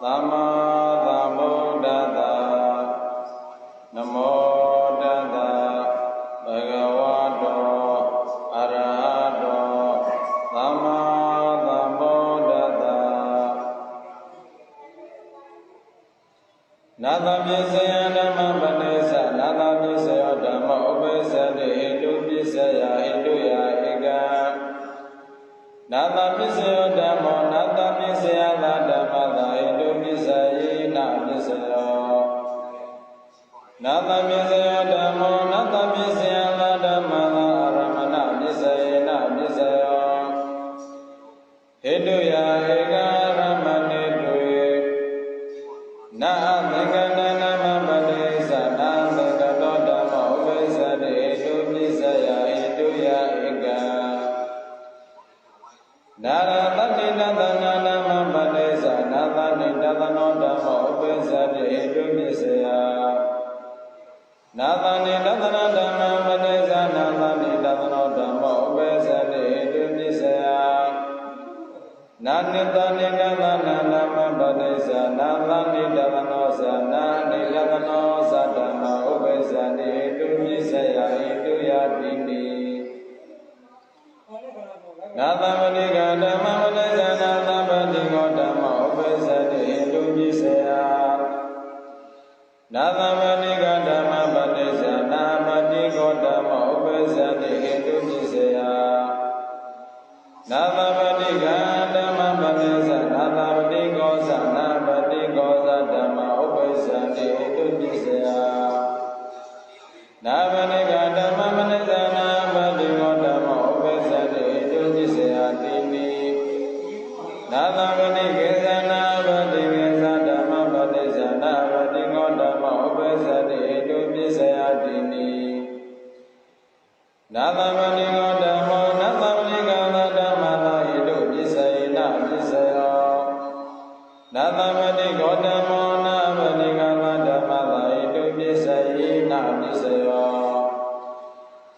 သမ္မာသမ္ဗုဒ္ဓတ္တနမောတတ္တဘဂဝတောအရဟတောသမ္မာသမ္ဗုဒ္ဓတ္တနာသပစ္စယဓမ္မပတိသနာသပစ္စယောဓမ္မဥပ္ပစ္စတိဟိတုပစ္စယဟိတုယဧကံနာသပစ္စယောဓမ္မောနာသပစ္စယသာဓမ္မသာဟိတုပစ္စယေနာပစ္စယောနာသပစ္စယောဓမ္မောနာသပစ္စယသာဓမ္မသာအရမဏပစ္စယေနာပစ္စယောဟိတုယဧကံရမဏေတုနာသင်္ကတနာမပတိသနာသင်္ကတောဓမ္မဥပ္ပစ္စတိဟိတုပစ္စယဟိတုယဧကံနာရတတိနသနာနာမပတိသနာသနိတသနောဓမ္မဥပ္ပစ္စတိဟိတုပစ္စယနာသနိတသနာဓမ္မပတိသနာသနိတသနောဓမ္မဥပ္ပစ္စတိဟိတုပစ္စယနာနိတနိတသနာနာမပတိသနာသနိတသနောသနာနိတသနောသဓမ္မဥပ္ပစ္စတိဟိတုပစ္စယဟိတုယတိနိနာသမတိကဓမ္မပတိသနာသမတိကောဓမ္မဥပ္ပစ္စတိဟိတုပစ္စယနာသမတိကဓမ္မပတိသနာမတိကောဓမ္မဥပ္ပစ္စတိဟိတုပစ္စယနာသမတိကဓမ္မပတိသနာသမတိကောသနာပတိကောသဓမ္မဥပ္ပစ္စတိဟိတုပစ္စယနာမတိကဓမ္မပတိသနာပတိကောဓမ္မဥပ္ပစ္စတိဟိတုပစ္စယတိနိနာသမတိကေသနာပတိကေသဓမ္မပတိသနာပတိကောဓမ္မဥပ္ပစ္စတိဟိတုပစ္စယတိနိနာသမတိကောဓမ္မောနာသမတိကသဓမ္မသာဟိတုပစ္စယေနပစ္စယောနာသမတိကောဓမ္မောနာမတိကသဓမ္မသာဟိတုပစ္စယေနပစ္စယော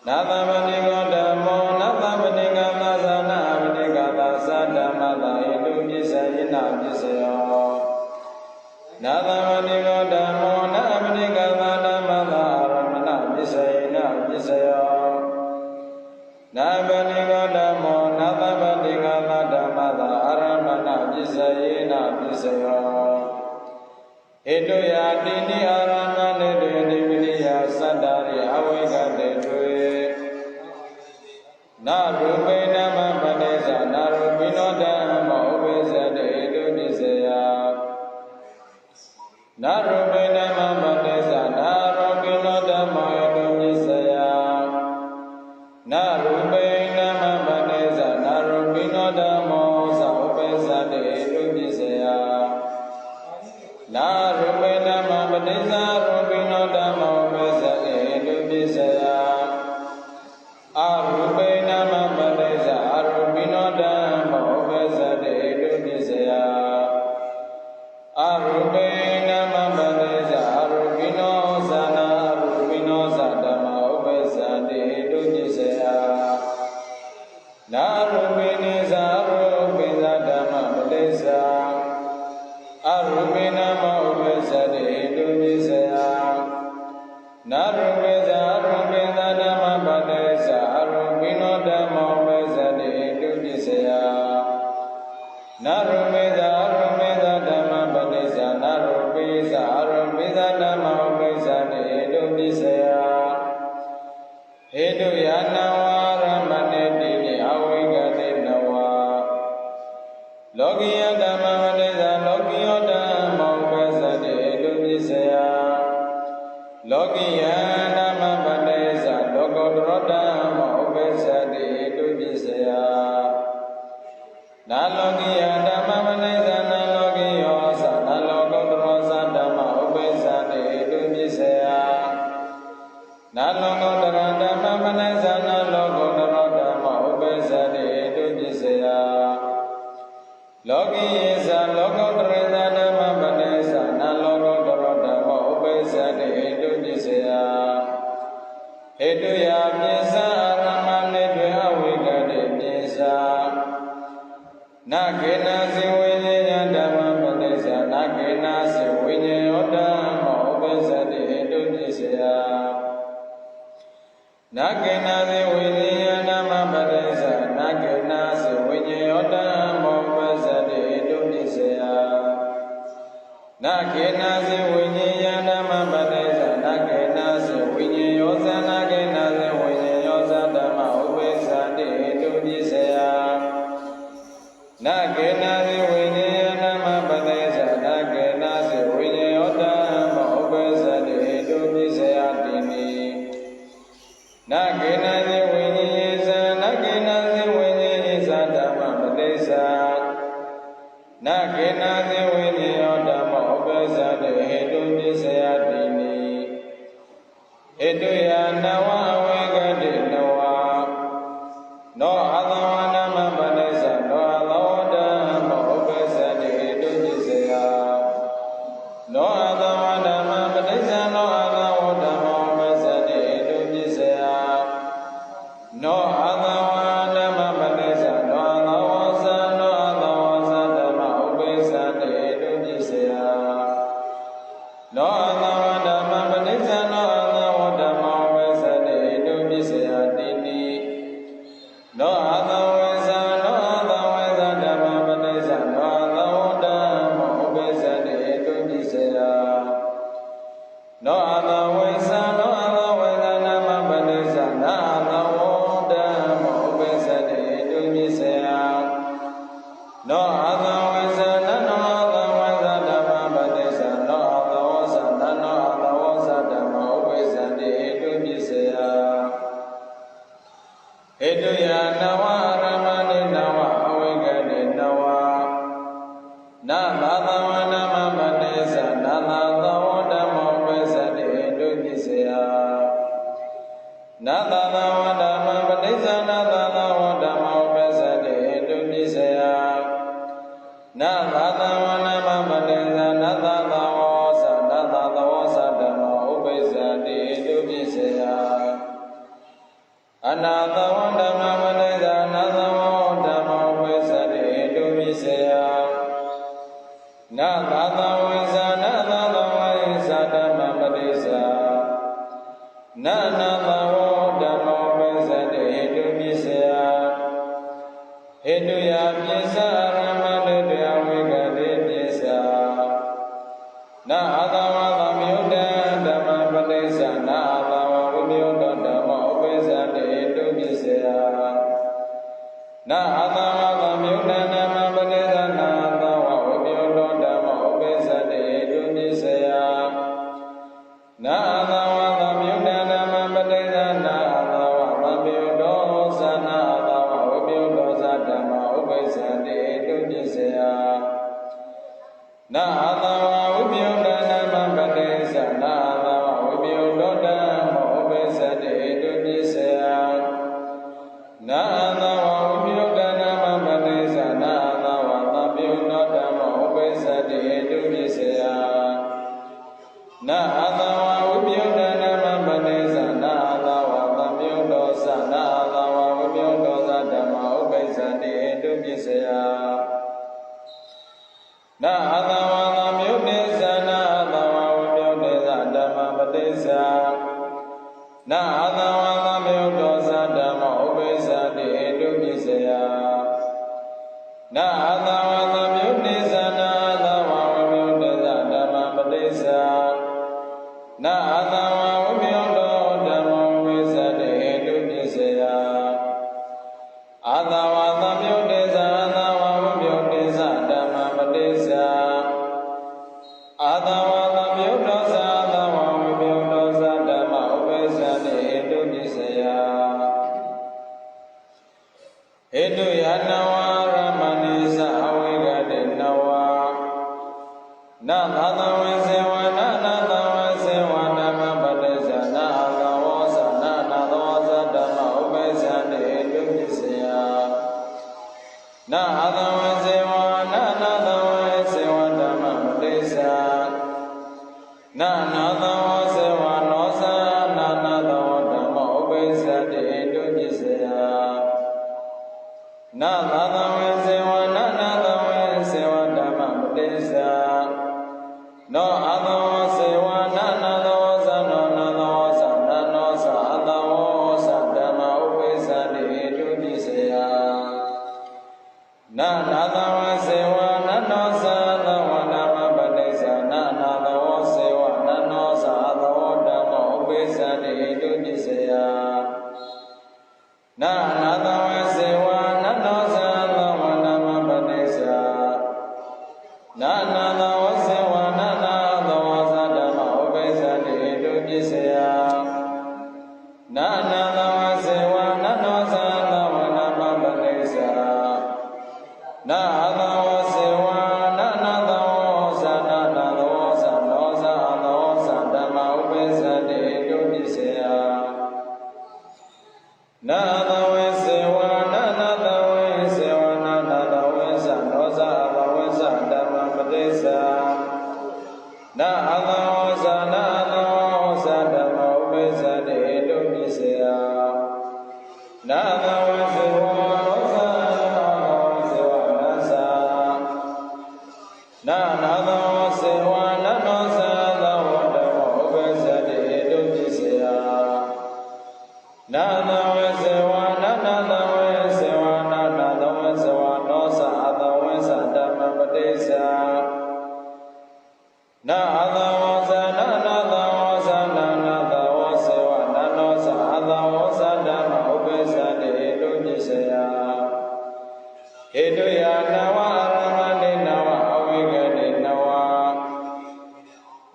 နာသမတိကောဓမ္မောနာသမတိကသသနာမတိကသသဓမ္မသာဟိတုပစ္စယေနပစ္စယောနာသမတိကောဓမ္မောနာမတိကသဓမ္မသာအရမဏပစ္စယေနပစ္စယောနာပတိကောဓမ္မောနာသပတိကသဓမ္မသာအရမဏပစ္စယေနပစ္စယောဟိတုယတိနိအာရမဏေတေတိပိနိယသတ္တရိအဝိကတေထွေနာရူပိနမပတိသနာရူပိနောဓမ္မဥပ္ပစ္စတေဟိတုပစ္စယနာရူပိနမပတိသနာရူပိနောဓမ္မဟိတုပစ္စယနာရူပိနမပတိသနာရူပိနောဓမ္မောသဥပ္ပစ္စတေဟိတုပစ္စယနာရူပိနမပတိသရူပိနောဓမ္မောဥပ္ပစ္စတေဟိတုပစ္စယအရူပိနမပတိသအရူပိနောဓမ္မောဥပ္ပစ္စတေဟိတုပစ္စယအရူပိနမပတိသအရူပိနောသနာအရူပိနောသဓမ္မဥပ္ပစ္စတေဟိတုပစ္စယနာရူပိနိသအရူပိသဓမ္မပတိသအရူပိနမဥပ္ပစ္စတေဟိတုပစ္စယနာရူပိသအရူပိသဓမ္မပတိသအရူပိနောဓမ္မောဥပ္ပစ္စတေဟိတုပစ္စယနာရူပိသအရူပိသဓမ္မပတိသနာရူပိသအရူပိသဓမ္မဥပ္ပစ္စတေဟိတုပစ္စယဟိတုယနဝရမဏေတိနိအဝိကတိနဝလောကိယဓမ္မပတိသလောကိယောဓမ္မဥပ္ပစ္စတေဟိတုပစ္စယလောကိယဓမ္မပတိသလောကုတ္တရောဓမ္မဥပ္ပစ္စတေဟိတုပစ္စယနာလောကိယဓမ္မပတိသနာလောကိယောသနာလောကုတ္တရောသဓမ္မဥပ္ပစ္စတေဟိတုပစ္စယနာလောကုတ္တရဓမ္မပတိသနာလောကုတ္တရောဓမ္မဥ na ke na se winye ya dhamma padesa na ke na se winye yosa na ke na se winye yosa dhamma upesa de tu jisaya na ke na se winye ya dhamma padesa na ke na se winye yosa dhamma upesa de tu jisaya dini na ke na se winye yesa na ke na se winye yesa dhamma padesa na ke na se winye yosa upesa de tu jisaya dini edu ya nawa awegade nawa no alawa nama padesa no alawa dhamma upesa de tu jisaya no alawa nama padesa no alawa dhamma upesa de tu jisaya no alawa nama padesa no alawa sa dhamma upesa de tu jisaya no alawa dhamma padesa no alawa dhamma upesa de tu jisaya dini no alawa sa dhamma padesa no alawa dhamma upesa de tu jisaya no alawa sa dhamma padesa no alawa dhamma upesa de tu jisaya no alawa sa dhamma padesa no alawa sa dhamma upesa de tu jisaya edu ya nawa ramani nawa awegade nawa na alawa nama padesa na alawa dhamma upesa de tu jisaya na alawa dhamma padesa na alawa dhamma upesa de tu jisaya na alawa nama padesa na alawa sa dhamma upesa de tu jisaya analawa dhamma padesa na alawa dhamma upesa de tu jisaya na alawa sa dhamma padesa na alawa dhamma upesa de tu jisaya edu ya pisa ramani de awegade pisa na alawa dhamma dhamma padesa na alawa vimyoda dhamma upesa de tu jisaya na alawa dhamma padesa na alawa vimyoda dhamma upesa de tu jisaya na alawa dhamma padesa na alawa vimyoda sa na alawa vimyoda dhamma upesa de tu jisaya na alawa vimyoda dhamma padesa na alawa vimyoda dhamma upesa de tu jisaya na alawa vimyoda dhamma padesa na alawa vimyoda dhamma upesa de tu jisaya na alawa vimyoda dhamma padesa na alawa vimyoda sa na alawa vimyoda dhamma upesa de tu jisaya na alawa vimyoda na alawa vimyoda dhamma padesa na alawa vimyoda dhamma upesa de tu jisaya na alawa vimyoda na alawa vimyoda dhamma padesa na alawa vimyoda dhamma upesa de tu jisaya alawa vimyoda dhamma padesa alawa vimyoda dhamma upesa de tu jisaya edu ya nawa ramani sa awegade nawa na alawa sewa na alawa sewa dhamma padesa na alawa sa dhamma upesa de tu jisaya na alawa sewa dhamma padesa na alawa sewa na alawa dhamma upesa de tu jisaya na alawa sewa dhamma padesa no alawa sewa na alawa sa alawa sa dhamma upesa de tu jisaya na alawa sewa na alawa dhamma padesa na နာသဝစေဝနာနာသဝဇာဓမ္မဥပ္ပဇ္ဇတိဟိတုပစ္စယနာနာသဝစေဝနာနောဇာသဝနာမပတိစ္ဆာနာသဝစေဝနာနာသဝဇာနာနာသဝဇာနောဇာသဝဇာဓမ္မဥပ္ပဇ္ဇတိဟိတုပစ္စယနာသဝစေဝနာနာသဝစေဝနာနာသဝဇာနောဇာသဝဇာဓမ္မပတိစ္ဆာနာသဝဇာနာသဝဇာဓမ္မဥပ္ပဇ္ဇတိဟိတုပစ္စယနာသဝစေဝနောဇာစေဝနာဇာနာနာသဝစေဝနာနောဇာသဝဓမ္မဥပ္ပဇ္ဇတိဟိတုပစ္စယနာသဝစေဝနာနာသဝစေဝနာနာသဝစေဝနောဇာသဝဇာဓမ္မပတိစ္ဆာနာသဝဇာနာနာသဝဇာနာနာသဝစေဝနာနောဇာသဝဇာဓမ္မဥပ္ပဇ္ဇတိဟိတုပစ္စယဟိတုယနဝအရမဏိနဝအဝိကတိနဝ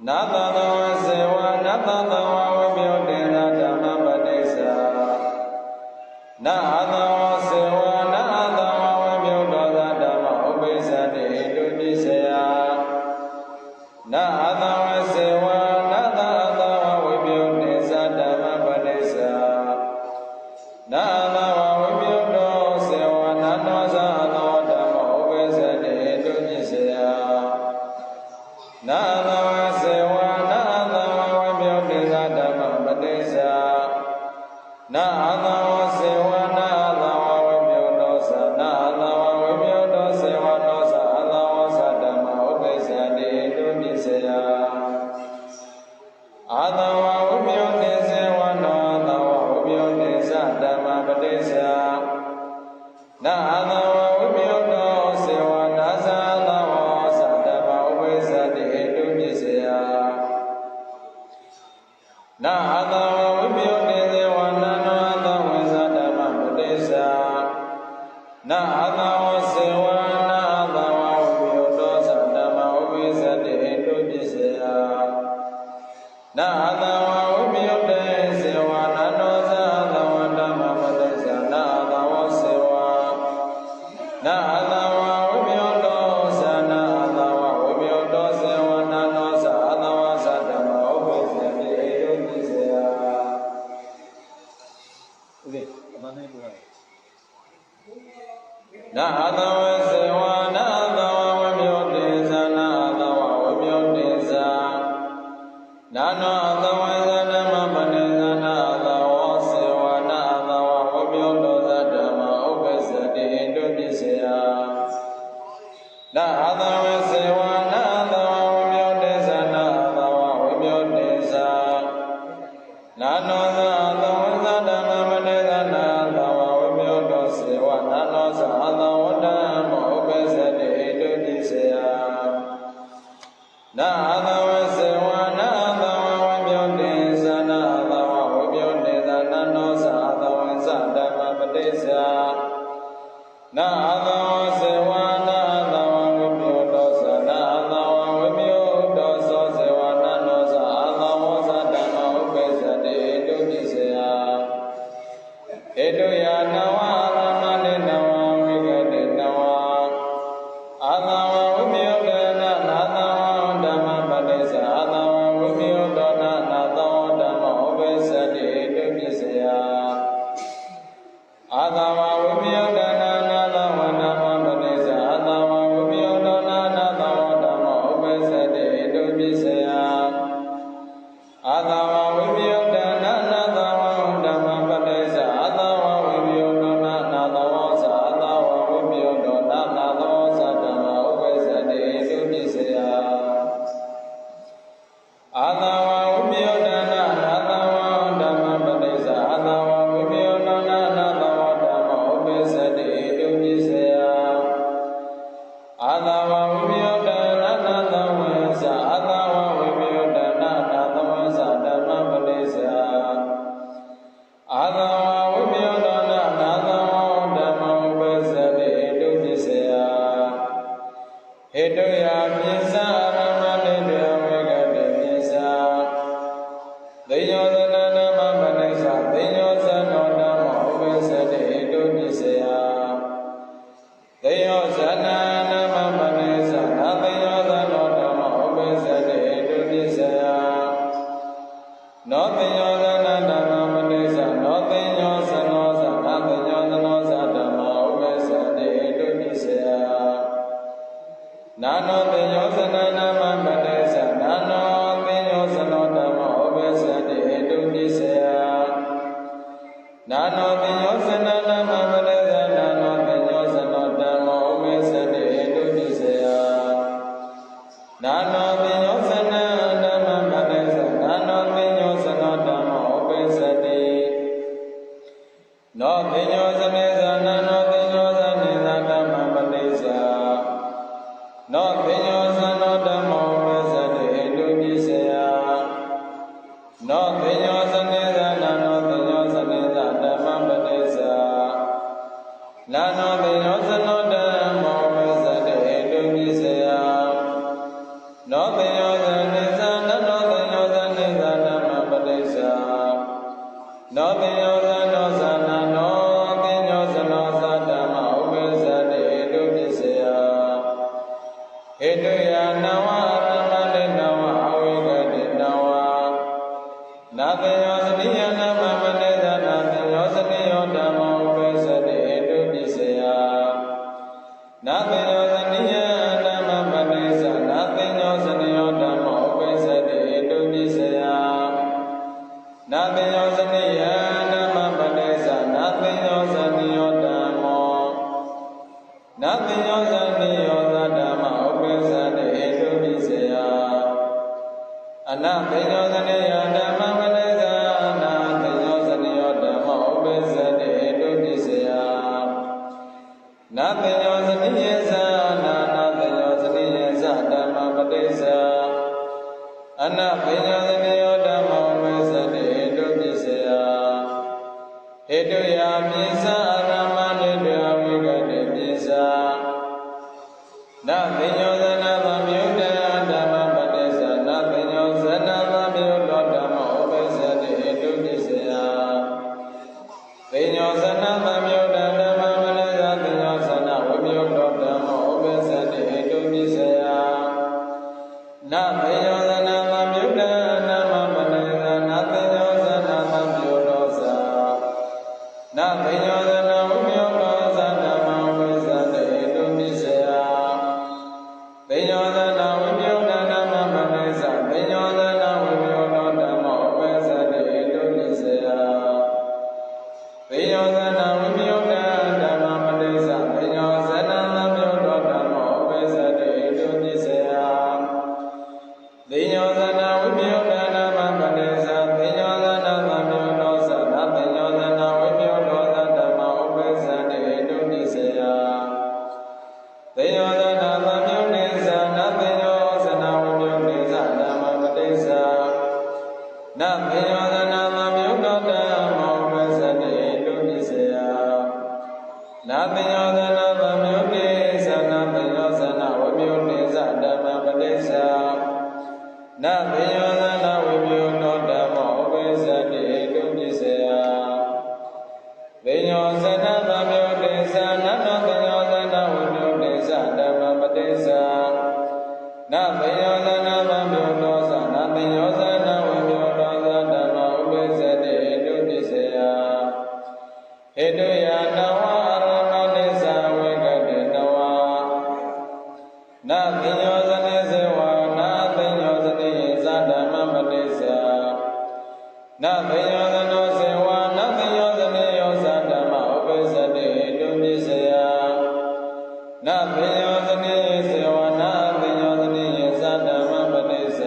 နာသသဝစေဝနာသသဝဝိပယတေနဓမ္မပတိစ္ဆာနာသဝစေဝနာသဝဝိပယတောသဓမ္မဥပ္ပဇ္ဇတိဟိတုပစ္စယနာသဝစေဝနာသသဝဝိပယတေသဓမ္မပတိစ္ဆာနာသဝဝိပယတောစေဝနာနောဇာသဝဓမ္မဥပ္ပဇ္ဇတိဟိတုပစ္စယနာသဝစေဝနာသဝဝိပယတေသဓမ္မပတိစ္ဆာနာသဝစေဝနာသဝဝိပယတောသနာသဝဝိပယတောစေဝနောဇာသဝဇာဓမ္မဥပ္ပဇ္ဇတိဟိတုပစ္စယအာသဝဝိပယတေစေဝနောသဝဝိပယတေသဓမ္မပတိစ္ဆာနာသဝဝိပယတောစေဝနာဇာသဝဇာဓမ္မဥပ္ပဇ္ဇတိဟိတုပစ္စယနာသဝဝိပယတေစေဝနာနောသဝဇာဓမ္မပတိစ္ဆာနာသဝစေဝနာသဝဝိပယတောဇာဓမ္မဥပ္ပဇ္ဇတိဟိတုပစ္စယနာသဝဝိပယတေစေဝနာနောဇာသဝဓမ္မပတိစ္ဆာနာသဝစေဝနာသဝဝိပယတောဇာနာသဝဝိပယတောစေဝနာနောဇာသဝဇာဓမ္မဥပ္ပဇ္ဇတိဟိတုပစ္စယနာသဝစေဝနာသဝဝိပယတေဇာနာသဝဝိပယတေဇာနာနောသဝဇာဓမ္မပတိစ္ဆာနာသဝစေဝနာသဝဝိပယတောဇာဓမ္မဥပ္ပဇ္ဇတိဟိတုပစ္စယနာသဝစေဝနာသဝဝိပယတေဇာနာသဝဝိပယတေဇာနာနောသသဝဇာဓမ္မပတိစ္ဆာနာသဝဝိပယတောစေဝနာနောဇာသဝဓမ္မဥပ္ပဇ္ဇတိဟိတုပစ္စယနာသဝစေဝနာသဝဝိပယတေဇာနာသဝဝိပယတေဇာနာနောဇာသဝဇာဓမ္မပတိစ္ဆာနာသဝစေဝနာသဝဝိပယတောဇာနာသဝဝိပယတောသောစေဝနာနောဇာသဝဇာဓမ္မဥပ္ပဇ္ဇတိဟိတုပစ္စယဟိတုယနဝရမဏိနဝဝိကတိနဝအာသဝဝိပယတေနနာသဝဓမ္မပတိစ္ သိညောသနာနာမပတိသနာနောသိညောသနောဓမ္မောဥပ္ပစ္စတိဟေတုပိစယနာနောသိညောသနာနာမပတိသနာနောသိညောသနောဓမ္မောဥပ္ပစ္စတိဟေတုပိစယနာနောသိညောသနာနာမပတိသနာနောသိညောသနောဓမ္မောဥပ္ပစ္စတိနောသိညောသနေသနာနောသိညောသနေသဓမ္မပတိသနောသိညောသနောဓမ္မောဥပ္ပစ္စတိဟေတုပိစယနောသိညောသနေသနာနောသိညောသနေသဓမ္မပတိသနာနောသိညောသနောဓမ္မောဥပ္ပစ္စတိဟေတုပိစယနောသိညောသနေသနာနောသိညောသနေသဓမ္မပတိသနောသိညောသနောသနာနောသိညောသနောသဓမ္မဥပ္ပစ္စတိဟေတုပိစယဟေတုယနဝရမဏိနဝအဝိကတိနဝနာသိညောသနိယနမမနေသနာသိညောသနိယောဓမ္မောဥပ္ပစ္စတိဟေတုပိစယနာသိညောသနိယနမမနေသနာသိညောသနိယောဓမ္မောဥပ္ပစ္စတိဟေတုပိစယနာသိညောသနိယနမမနေသနာသိညောသနိယောဓမ္မောနာသိညောသနိယောဓမ္မောဥပ္ပစ္စတိဟေတုပိစယအနသိညောသနိယဓမ္မမနေသနာသိညောသနိယောဓမ္မောဥပ္ပစ္စတိဟေတုပိစယနာသိညောသနိယေသနာသိညောသနိယေသဓမ္မပတိသအနသိညောသနိယောဓမ္မောဥပ္ပစ္စတိဟေတုပိစယဟေတုယာပိသရမဏိတအဝိကတိပိသနာသိညောသနာသမယုတဓမ္မပတိသနာသိညောသနာသမယုတောဓမ္မောဥပ္ပစ္စတိဟေတုပိစယသိညောသနာသမယုတဓမ္မပတိသသိညောသနာဝိပယုတောဓမ္မောဥပ္ပစ္စတိဟေတုပိစယနာသိညောသနာသမယုတဓမ္မပတိသနာသိညောသနာသမယုတောသနာသိညောသနာဝိပယုတောသဓမ္မောဥပ္ပစ္စတိဟေတုပိစယသိညောသနာဝိပယုတဓမ္မပတိသသိညောသနာဝိပယုတောဓမ္မောဥပ္ပစ္စတိဟေတုပိစယသိညောသနာဝိပယုတဓမ္မပတိသသိညောသနာသမယုတောဓမ္မောဥပ္ပစ္စတိဟေတုပိစယသိညောသနာဝိပယုတဓမ္မပတိသသိညောသနာသမယုတောသနာသိညောသနာဝိပယုတောသဓမ္မောဥပ္ပစ္စတိဟေတုပိစယသိညောသနာသမယုတေသနာသိညောသနာဝိပယုတေသဓမ္မပတိသနာသိညောသနာသမယုတောဓမ္မောဥပ္ပစ္စတိဟေတုပိစယနာသိညောသနာသမယုတေသနာသိညောသနာဝိပယုတေသဓမ္မပတိသနာသိညောသနာဝိပယုတောဓမ္မောဥပ္ပစ္စတိဟေတုပိစယသိညောသနာသမယုတေသနာနောသိညောသနာဝိပယုတေသဓမ္မပတိသနာသိညောသနာသမယုတောသနာသိညောသနာဝိပယုတောသဓမ္မောဥပ္ပစ္စတိဟေတုပိစယဟေတုယာနဝရမဏိသဝိကတိနဝနာသိညောသနေစေဝနာသိညောသနေယေသဓမ္မပတိသနာသိညောသနောစေဝနာသိညောသနေယောသဓမ္မဥပ္ပစ္စတိဟေတုပိစယနာသိညောသနေယေစေဝနာသိညောသနေယေသဓမ္မပတိသ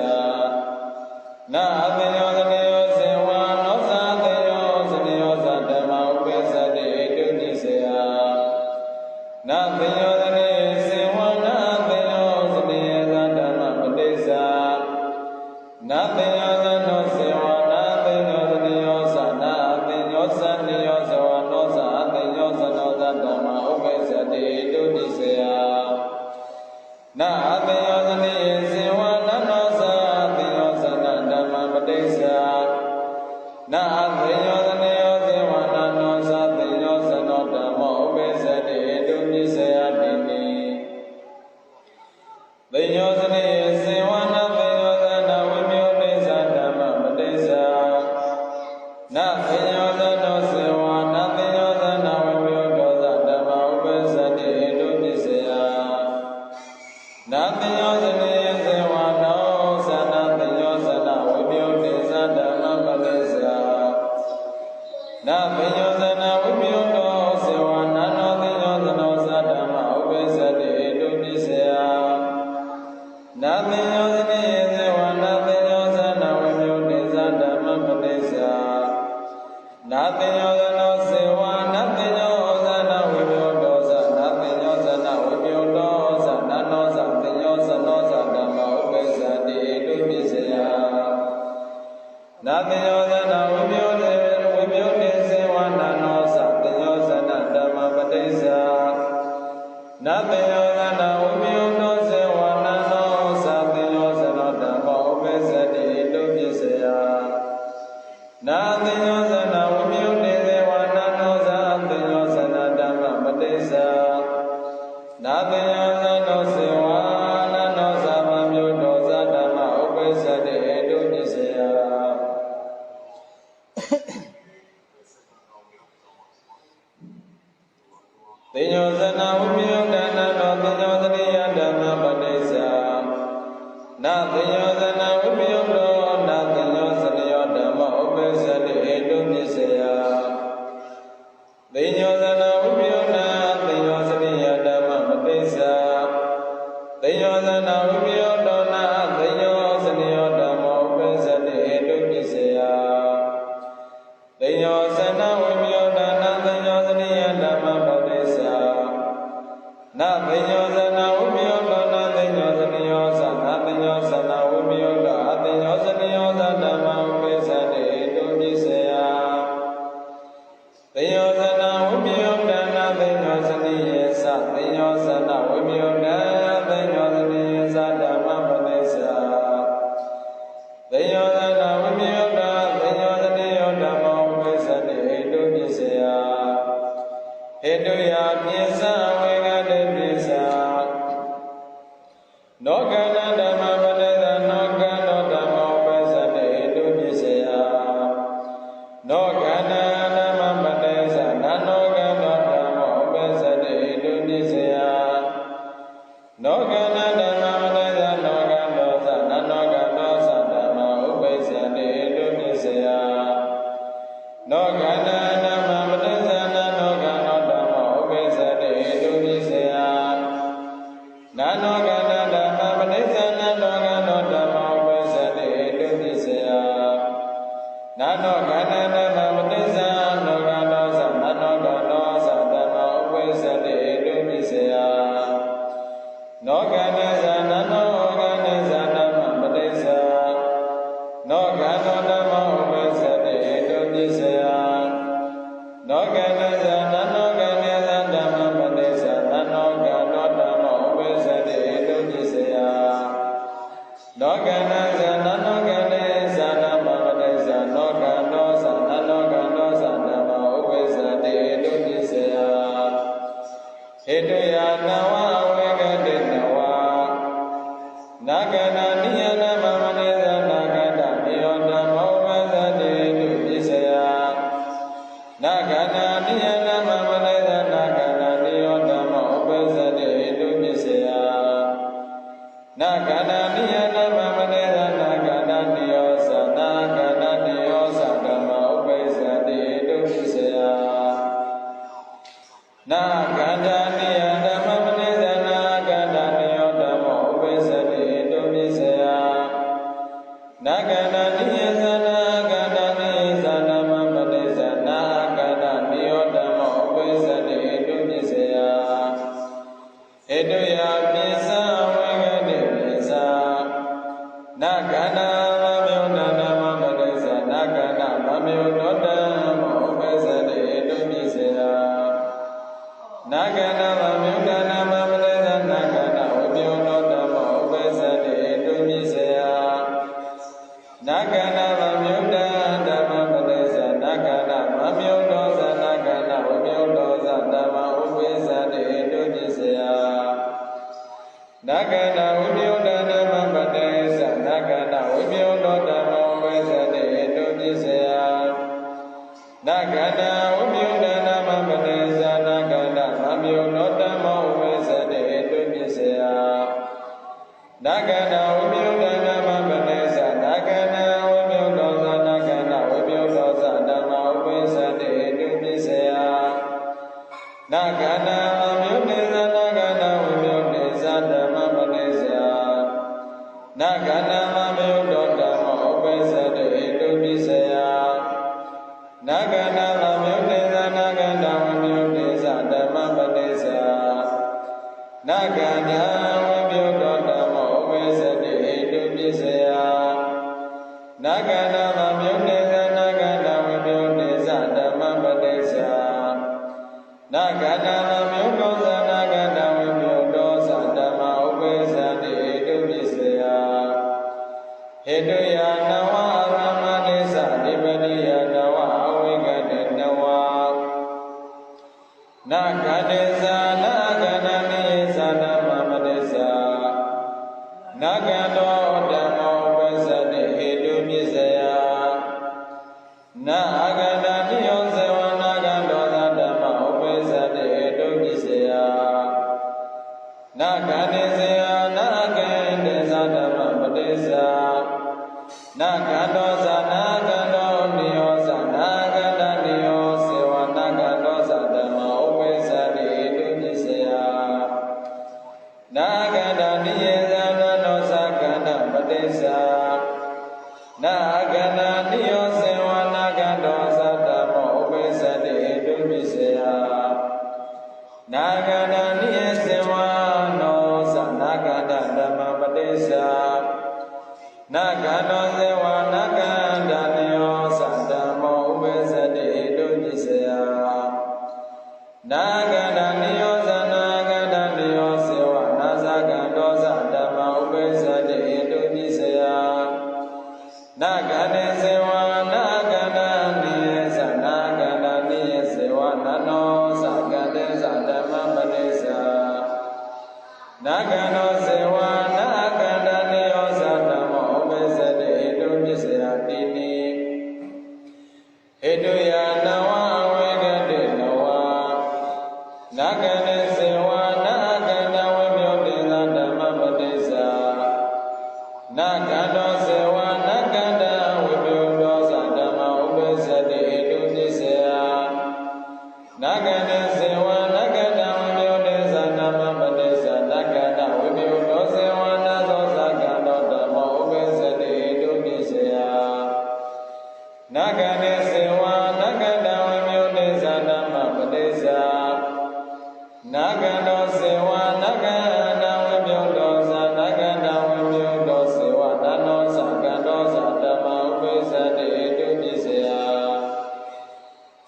နာသိညောသနေယောစေဝနောသသိညောသနေယောသဓမ္မဥပ္ပစ္စတိဟေတုပိစယနာသိညောသနေယေစေဝနာသိညောသနေယေသဓမ္မပတိသနာသိညောသနောစေဝနာသိညောသနေယော ဇနေသေဝနောသနာတိညောသနာဝိပယောတေသဓမ္မပတိစ္ဆာနာတိညောသနာဝိပယောတောသေဝနာနောတိညောသနောသဓမ္မဥပိစ္ဆတိတုပိစ္ဆယနာတိညောသနေသေဝနာတိညောသနာဝိပယောတေသဓမ္မပတိစ္ဆာနာတိညောသနောသေဝနာတိညောသနာဝိပယောတောသနာတိညောသနာဝိပယောတောသနာနောသတိညောသနောသဓမ္မဥပိစ္ဆတိတုပိစ္ဆယနာတိညောသနာဝိပယောတေဝိပယောတေသေဝနာနောသတိညောသနာဓမ္မပတိစ္ဆာနာတိညောသနာဝိပယောတောသေဝနာနောသတိညောသနောဓမ္မဥပိစ္ဆတိတုပိစ္ဆယနာတိညောသနာဝိပယောတေသေဝနာနောသတိညောသနာဓမ္မပတိစ္ဆာနာတိညောသနောသေဝနာနောသမမြုတောသဓမ္မဥပိစ္ဆတိတုပိစ္ဆယတိညောသနာဝိပယောတနာနောတိညောသနိယဓမ္မပတိစ္ဆာနာတိညောသနာဝိပယောတောနာတိညောသနိယောဓမ္မဥပိစ္ဆတိတုပိစ္ဆယတိညောသနာဝိပယောနာတိညောသနိယဓမ္မပတိစ္ဆာတိညောသနာဝိပယောတောနာတိညောသနိယောဓမ္မဥပိစ္ဆတိတုပိစ္ဆယတိညောသနာဝိပယောနာတိညောသနိယဓမ္မပတိစ္ဆာနာတိညောသနာဝိပယောတောနာတိညောသနိယောသနာတိညောသနာဝိပယောတောအတိညောသနိယောသဓမ္မဥပိစ္ဆတိတုပိစ္ဆယတိညောသနာဝိပယောတနာတိညောသနိယေသတိညောသနာဝိပယောတတိညောသနိယေသဓမ္မပတိစ္ဆာတိညောသနာဝိပယောတတိညောသနိယောဓမ္မဥပိစ္ဆတိတုပိစ္ဆယဟေတုယပိစ္ဆဝေကတိပိစ္ဆနောကနဓမ္မပတိစ္ဆာနောကနောဓမ္မဥပိစ္ဆတိတုပိစ္ဆယနောကနဓမ္မပတိစ္ဆာနာနောကနောဓမ္မဥပိစ္ဆတိတုပိစ္ဆယနောကနဓမ္မပတိစ္ဆာနောကနောသနာနောကနောသဓမ္မဥပိစ္ဆတိတုပိစ္ဆယနောကနဓမ္မပတိစ္ဆာနာနောကနောဓမ္မဥပိစ္ဆတိတုပိစ္ဆယနာနောကနဓမ္မပတိစ္ဆာနာနောကနောဓမ္မဥပိစ္ဆတိတုပိစ္ဆယနာနောကနဓမ္မပတိစ္ဆာနောကနောသနာနောကနောသဓမ္မဥပိစ္ဆတိတုပိစ္ဆယနောကနဇာနာနောကနဇာဓမ္မပတိစ္ဆာနောကနောဓမ္မဥပိစ္ဆတိတုပိစ္ဆယနောကနဇာနာနောကနဇာဓမ္မပတိစ္ဆာနာနောကနောဓမ္မဥပိစ္ဆတိတုပိစ္ဆယနောကနဇာနာနောကနဇာဓမ္မပတိစ္ဆာနောကနောသနာနောကနောသဓမ္မဥပိစ္ဆတိတုပိစ္ဆယဟေတုယနဝဝေကတိနဝနာကနာနိယနာမမနိသနာကတမိယောဓမ္မဥပိစ္ဆတိတုပိစ္ဆယနာကနာနိယနာမမနိသနာကနာနိယောဓမ္မဥပိစ္ဆတိတုပိစ္ဆယနာကနာနိယနာမမနိသနာကနာနိယောသနာကနာနိယောသဓမ္မဥပိစ္ဆတိတုပိစ္ဆယနာကန္တာနိယဓမ္မပတိစ္ဆာနာကန္တာနိယောဓမ္မဥပိစ္ဆတိတုပိစ္ဆယနာကန္တာနိယသနာကန္တာနိယသဓမ္မပတိစ္ဆာနာကန္တာနိယောဓမ္မဥပိစ္ဆတိတုပိစ္ဆယဟေတုယပိစ္ဆဝေကတိပိစ္ဆနာကန္တာမမြုဒ္ဒဓမ္မပတိစ္ဆာနာကန္တာမမြုဒ္ဒဓမ္မဥပိစ္ဆတိတုပိစ္ဆယနာကနာမမြုဒ္ဒနာမပရိသနာကနာဝိပယောတောဓမ္မဥပိစ္ဆတိတုပိစ္ဆယနာကနာမမြုဒ္ဒဓမ္မပရိစ္ဆနာကနာမမြုဒ္ဒောသနာကနာဝိပယောတောသဓမ္မဥပိစ္ဆတိတုပိစ္ဆယနာကနာဝိပယောဓမ္မပရိစ္ဆနာကနာဝိပယောတောဓမ္မဥပိစ္ဆတိတုပိစ္ဆယနာကနာဝိပယောဓမ္မပရိစ္ဆနာကနာမမြုဒ္ဒောဓမ္မဥပိစ္ဆတိတုပိစ္ဆယနာ ကန္တဝိပယုဒဓမ္မပတိသနာကန္တဝိပယုဒောသနာကန္တဝိပယုဒောသဓမ္မဥပိသတိတုပစ္စယနာကန္တအမြုတေသနာကန္တဝိပယုတေသဓမ္မပတိသနာကန္တအမြုဒောဓမ္မဥပိသတိတုပစ္စယနာကန္တအမြုတေသနာကန္တဝိပယုတေသဓမ္မပတိသနာကန္တဝိပယုဒောဓမ္မဥပိသတိတုပစ္စယနာကန္တအမြုတေသနာကန္တဝိပယုတေသဓမ္မပတိသနာကန္တအမြုဒောသနာကန္တဝိပယုဒောသဓမ္မဥပိသတိတုပစ္စယဟေတုယနဝအရမတိသနိပတိယနဝအဝိကတေနဝနာကတေသနာကန္တနိယေသဓမ္မပတိသနာကန္တောဓမ္မောဥပိသတိဟေတုပစ္စယနာအကန္တနိယောဇေဝနာကန္တောသဓမ္မဥပိသတိဟေတုပစ္စယနာကန္တေဇေယနာကန္တေသဓမ္မပတိသနာကန္တောသနာကန္တောနိယောသနာကန္တနိယောစေဝနာကန္တောသဓမ္မဥပိသတိဟေတုပစ္စယနာကန္တနိယေသနာနောသကန္တပတိသနာကန္တနိယောစေဝနာကန္တောသဓမ္မဥပိသတိဟေတုပစ္စယနာကန္တနိယေစေဝနောသနာကန္တဓမ္မပတိသနာကန္တောဇေဝနာကန္တနိယောသဓမ္မောဥပိသတိဟေတုပစ္စယနာကန္တနိယောသနာကန္တနိယောစေဝနာသကန္တောသဓမ္မဥပိသတိဟေတုပစ္စယနာကန္တေဇေဝနာကန္တနိယေသနာကန္တနိယေစေဝနာနောသကန္တေသဓမ္မပတိသနာကန္တောဇေဝနာကန္တနိယောသဓမ္မောဥပိသတိဟေတုပစ္စယတိနိဟေတုယနဝအဝိကတေနဝနာကန္တေဇေဝနာကန္တဝိပယုတေသဓမ္မပတိသနာကန္တောဇေဝနာကန္တဝိပယုဒောသဓမ္မဥပိသတိဟေတုပစ္စယနာကန္တေဇေဝနာကန္တဝိပယုတေသဓမ္မပတိသနာကန္တဝိပယုဒောဇေဝနာသောသကန္တောဓမ္မဥပိသတိဟေတုပစ္စယနာကန္တေဇေဝနာကန္တဝိပယုတေသဓမ္မပတိသနာကန္တောဇေဝနာကန္တဝိပယုဒောသနာကန္တဝိပယုဒောစေဝနာနောသကန္တောသဓမ္မဥပိသတိဟေတုပစ္စယ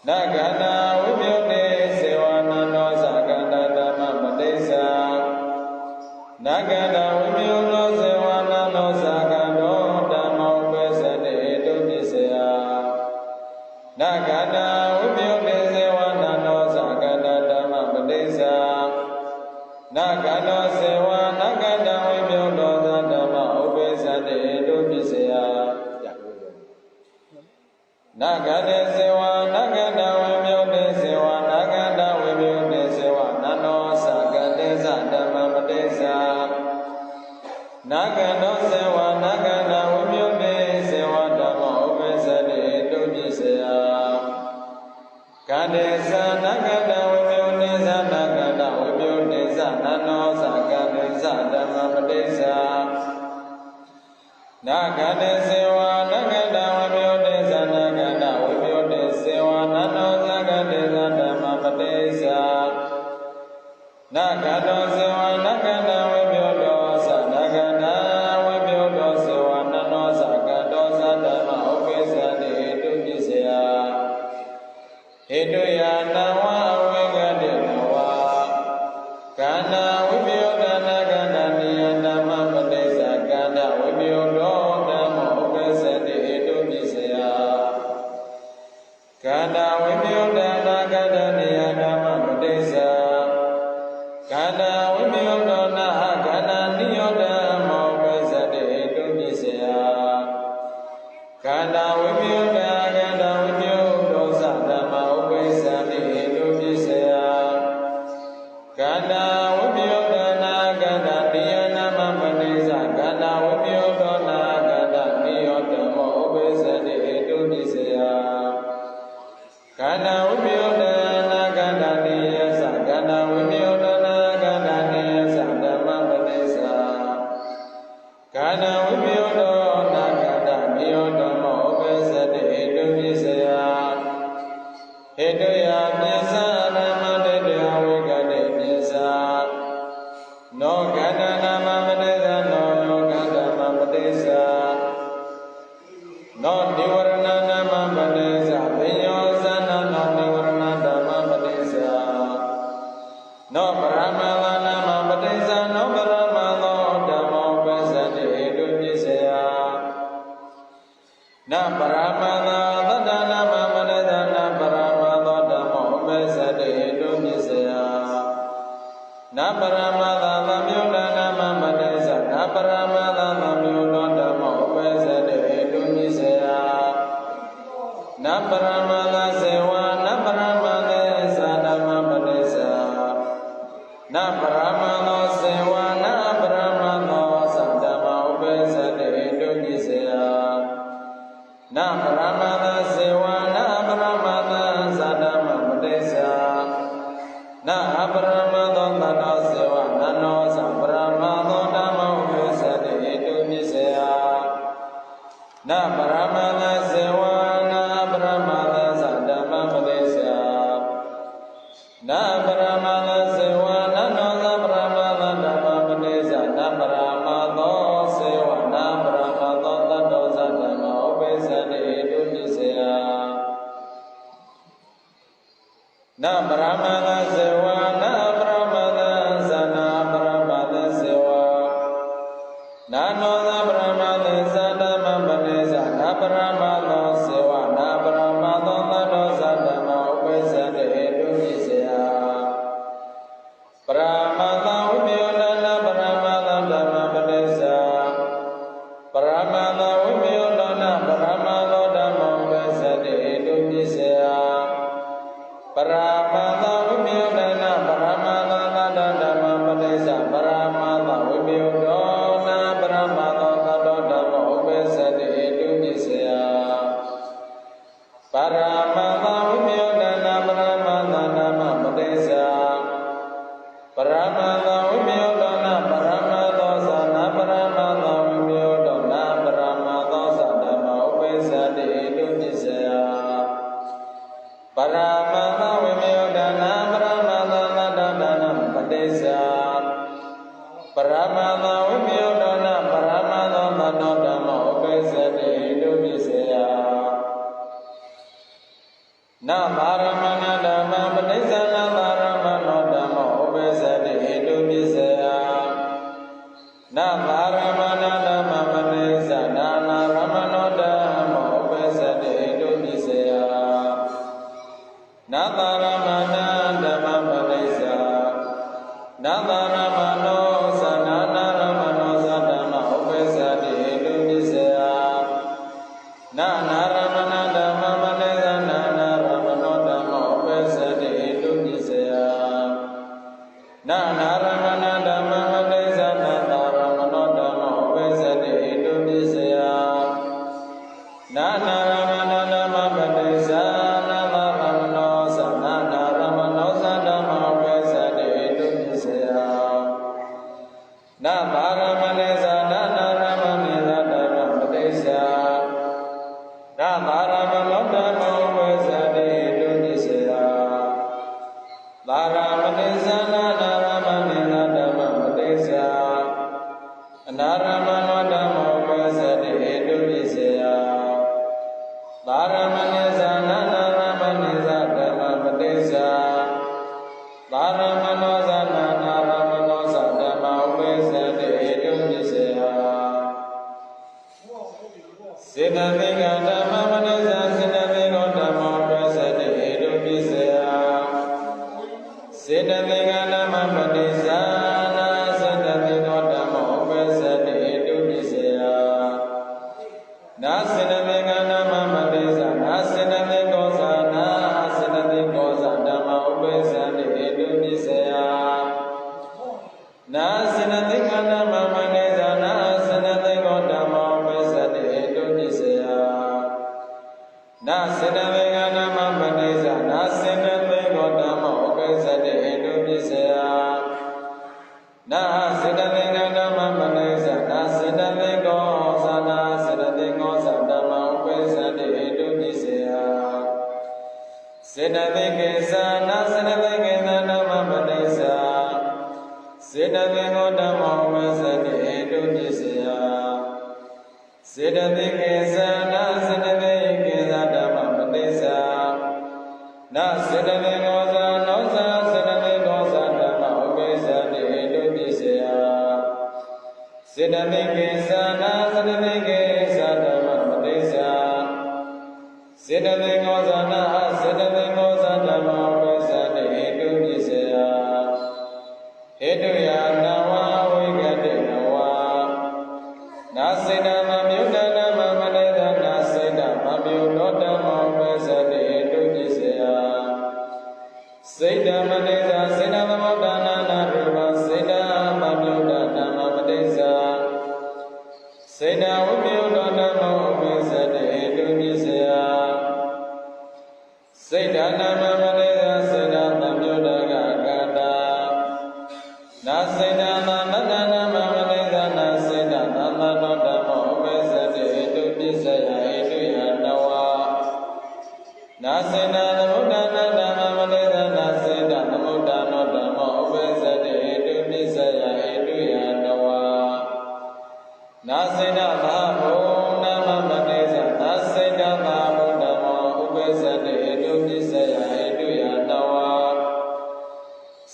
နာကန္တဝိပယုတေစေဝနာနောသကန္တဓမ္မပတိသနာကန္တဝိပယုဒောစေဝနာနောသကန္တောဓမ္မဥပိသတိဟေတုပစ္စယနာကန္တဝိပယုတေစေဝနာနောသကန္တဓမ္မပတိသနာကန္တောစေဝနာကန္တဝိပယုဒောသဓမ္မဥပိသတိဟေတုပစ္စယနာကန္တေဇေဝနာကန္တဝိပယုတေစေဝနာကန္တဝိပယုတေစေဝနာနောသကန္တေသဓမ္မပတိသနာကန္တောစေဝနာကန္တဝိပယုတေစေဝဓမ္မဥပိသတိဟေတုပစ္စယကန္တေသနာကန္တဝိပယုတေသနာကန္တဝိပယုတေသနာနောသကန္တေသဓမ္မပတိသနာကန္တေစေဝနာကန္တဝိပယုတေသနာကန္တဝိပယုတေစေဝနာနောသကန္တေသဓမ္မပတိသနာကန္တောစေဝနာကန္တဝိပယုဒောသနာကန္တဝိပယုဒောစေဝနာနောသကန္တောသဓမ္မဥပိသတိဟေတုပစ္စယဟေတုယနဝအဝိကတေနဝကန္တဝိပယုဒနာကန္တနိယဓမ္မပတိသကန္တဝိပယုဒောဓမ္မဥပိသတိဟေတုပစ္စယကန္တဝိပယုဒနာကန္တနိယဓမ္မပတိသကန္တဝိပယုဒောနာကန္တနိယောဓမ္မဥပိသတိဟေတုပစ္စယကန္တဝိပယုဒကန္တဝိပယုဒောသဓမ္မဥပိသတိဟေတုပစ္စယကန္တဝိပယုဒနာကန္တနိယဓမ္မပတိသကန္ န္တဝိပယောတောနာခန္ဓာနိယောဓမ္မောဥပ္ပစ္စတိဟေတုပစ္စယဟေတုယပိစ္ဆာရမတေတယဝိကတိပိစ္ဆာနောကန္တနာမပတိသနောကန္တမပတိသနောနိဝရဏနာမပတိသပညောသနာနောနိဝရဏဓမ္မပတိသနောပရမသနာမပတိသနောပရမသောဓမ္မောပစ္စတိဟေတုပစ္စယနပရမသာသတ္တနာမပတိသနပရမသောဓမ္မောပစ္စတိဟေတုပစ္စယနပရမသာသမယုဒနာမပတိသနပရမသာသမယုသောဓမ္မောပစ္စတိဟေတုပစ္စယနပရမသာစေဝနပရမသေသဓမ္မပတိသနပရမသောစေဝနပရမသောသဓမ္မဥပ္ပစ္စတိဟေတုပစ္စယနပရမသာစေဝနပရမသာသဓမ္မပတိသနအပရမသောတတောစေဝနနောသပရမသောဓမ္မဥပ္ပစ္စတိဟေတုပစ္စယနပရမသာစေဝနပရမသာသဓမ္မပတိသနပရမသာစေဝနနောသပရမသာဓမ္မပတိသနပရမသောစေဝနပရမသောတတောသဓမ္မဥပ္ပစ္စတိဟေတုပစ္စယနပရမသာစေဝနပရမသာသနာပရမသာစေဝနာနောသပရမသေသဓမ္မပတိသနပရမသောစေဝနာပရမသောတတောသဓမ္မဥပ္ပစ္စတိဟေတုပစ္စယပရမသောဝိပယောဒနာပရမသောဓမ္မပတိသပရမသောဝိပယောဒနာပရမသောဓမ္မဥပ္ပစ္စတိဟေတုပစ္စယပရမသောဝိပယောဒနာပရမသောသတ္တဓမ္မပတိသပရမသောဝိပယောဒနာပရမသောသတ္တဓမ္မဥပ္ပစ္စတိဟေတုပစ္စယပရမသောဝိပယောဒနာပရမသောဓမ္မပတိသပရမသောဝိပယောဒနာပရမသောသနာပရမသောဝိပယောဒနာပရမသောသဓမ္မဥပ္ပစ္စတိဟေတုပစ္စယပရမသောဝိပယောဒနာပရမသောသတ္တဓမ္မပတိသပရမသောဝိပယောဒနာပရမသောသတ္တဓမ္မဥပ္ပစ္စတိဟေတုပစ္စယနပါရမဏဓမ္မပတိသနပါရမဏောဓမ္မောဥပ္ပစ္စတိဟေတုပစ္စယနပါရမဏဓမ္မပတိသနာနာရမဏောဓမ္မောဥပ္ပစ္စတိဟေတုပစ္စယနပါရမဏဓမ္မပတိသနပါရမဏောသနာနာရမဏောသဓမ္မဥပ္ပစ္စတိဟေတုပစ္စယနနာရမဏဓမ္မပတိသနာနာရမဏောဓမ္မောဥပ္ပစ္စတိဟေတုပစ္စယနနာရမဏဓမ္မပတိသနာနာရမဏောဓမ္မောဥပ္ပစ္စတိဟေတုပစ္စယနနာရမဏဓမ္မပတိသနာနာရမဏောသနာနာရမဏောသဓမ္မောဥပ္ပစ္စတိဟေတုပစ္စယနပါရမဏေသနာနာရမဏေသဓမ္မပတိသနပါရမဏောဓမ္မောဥပ္ပစ္စတိဟေတုပစ္စယပါရမဏေသနာနာရမဏေသဓမ္မပတိသအနာရမဏောဓမ္မောဥပ္ပစ္စတိဟေတုပစ္စယပါရမဏေသနာနာရမဏေသဓမ္မပတိသပါရမဏောသနာနာရမဏောသဓမ္မဥပ္ပစ္စတိဟေတုပစ္စယစေတသိက္ခာဓမ္မမနိစ္စစေတသိက္ခာဓမ္မောပစ္စတိဟေတုပစ္စယစေတသိက္ခာဓမ္မပတိသနာစေတသိက္ခာဓမ္မောပစ္စတိဟေတုပစ္စယနာစေတသိက္ခာဓမ္မပတိသနာစေတသိက္ခာသနာစေတသိက္ခာဓမ္မဥပ္ပစ္စတိဟေတုပစ္စယနာစေတသိက္ခာဓမ္မမနိစ္စနာစေတသိက္ခာဓမ္မောပစ္စတိဟေတုပစ္စယ စေတသိကိသနာစေတသိကိသဓမ္မပတိစ္ဆာနာစေတသိကောဇာနောဇာစေတသိကောဇာဓမ္မဥပိစ္ဆာတိဣတုပိစေယစေတသိကိသနာစေတသိကိသဓမ္မပတိစ္ဆာစေတသိကောဇာနာစေတသိကောဇာဓမ္မဥပိစ္ဆာတိဣတုပိစေယဟေတုယာနဝဝိကတိနဝနာစေတမမြုဒ္ဒနာမမနိဒနာစေတမမြုဒ္ဒဓမ္မောပိစ္ဆာတိဣတုပိစေယစေတမနိဒစေတသမုဒ္ဒနာနာရူပစေတမမြုဒ္ဒဓမ္မပတိစ္ဆာစေတဝိပယုဒ္ဓဓမ္မောပိစ္ဆာတိဣတုပိစေယစေတနာမမနိဒစေတမမြုဒ္ဒကကတာနာစေတသမတ္တနာမမနိဒနာစေတသမတ္တဓမ္မောပိစ္ဆာတိဣတုပိစေယဣတုယနဝနာစေတသမုဒ္ဒနာဓမ္မမနိဒနာစေတသမုဒ္ဒနောဓမ္မောပိစ္ဆာတိဣတုပိစေယဣတုယနဝနာစေတမဟာဘုံနာမမနိဒနာစေတမဟာဘုံဓမ္မောဥပိစ္ဆာတိဣတုပိစေယဣတုယနဝ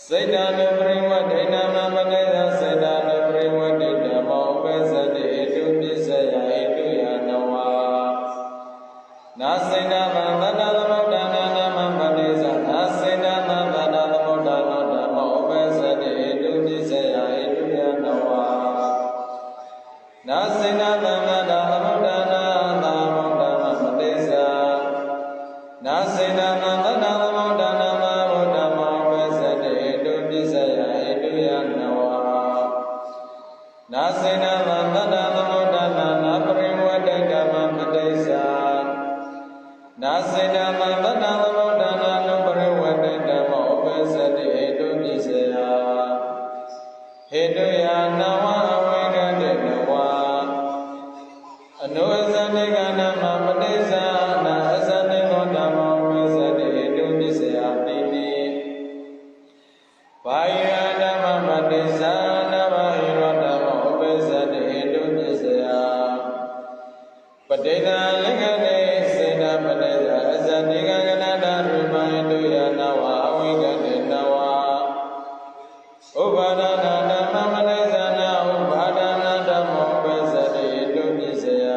စေတနုပရိဝတ္တိနာမမနိဒစေတနုပရိဝတ္တိဓမ္မောဥပိစ္ဆာတိဣတုပိစေယဣတုယနဝနာစေတမမတ္တသမုဒ္ဒနာနာမမနိဒနာစေတမမတ္တသမုဒ္ဒနောဓမ္မောဥပိစ္ဆာတိဣတုပိစေယဣတုယနဝနာစေတသမတ္တသမုဒ္ဒနာသာမုဒ္ဒမပတိစ္ဆာနာစေတမတ္တသမုဒ္ဒနာမဗုဒ္ဓမောပိစ္ဆာတိဣတုပိစေယဣတုယနဝနာစေတမတ္တသမုဒ္ဒနာနာပရိဝတ္တိဓမ္မပတိစ္ဆာနာစေတမတ္တသမုဒ္ဒနာနုပရိဝတ္တိဓမ္မောပိစ္ဆာတိဣတုပိစေယဟေတုယနဝအဝိကတိနဝအနုဇံနိကနာမပတိစ္ဆာနာအဇံနိကောဓမ္မောပိစ္ဆာတိဣတုပိစေယတိတိဘာယဓမ္မပတိစ္ဆာနာဘာဟိရောဓမ္မောပိစ္ဆာတိဣတုပိစေယပဋိဒံလက္ခဏေစေတပတိစ္ဆာအဇံနိကကနာတရူပဟိတုယနဝအဝိကတိနဝဥပါဒနာဓမ္မမနိစ္ဆာနာဥပါဒနာဓမ္မောပိစ္ဆာတိဣတုပိစေယ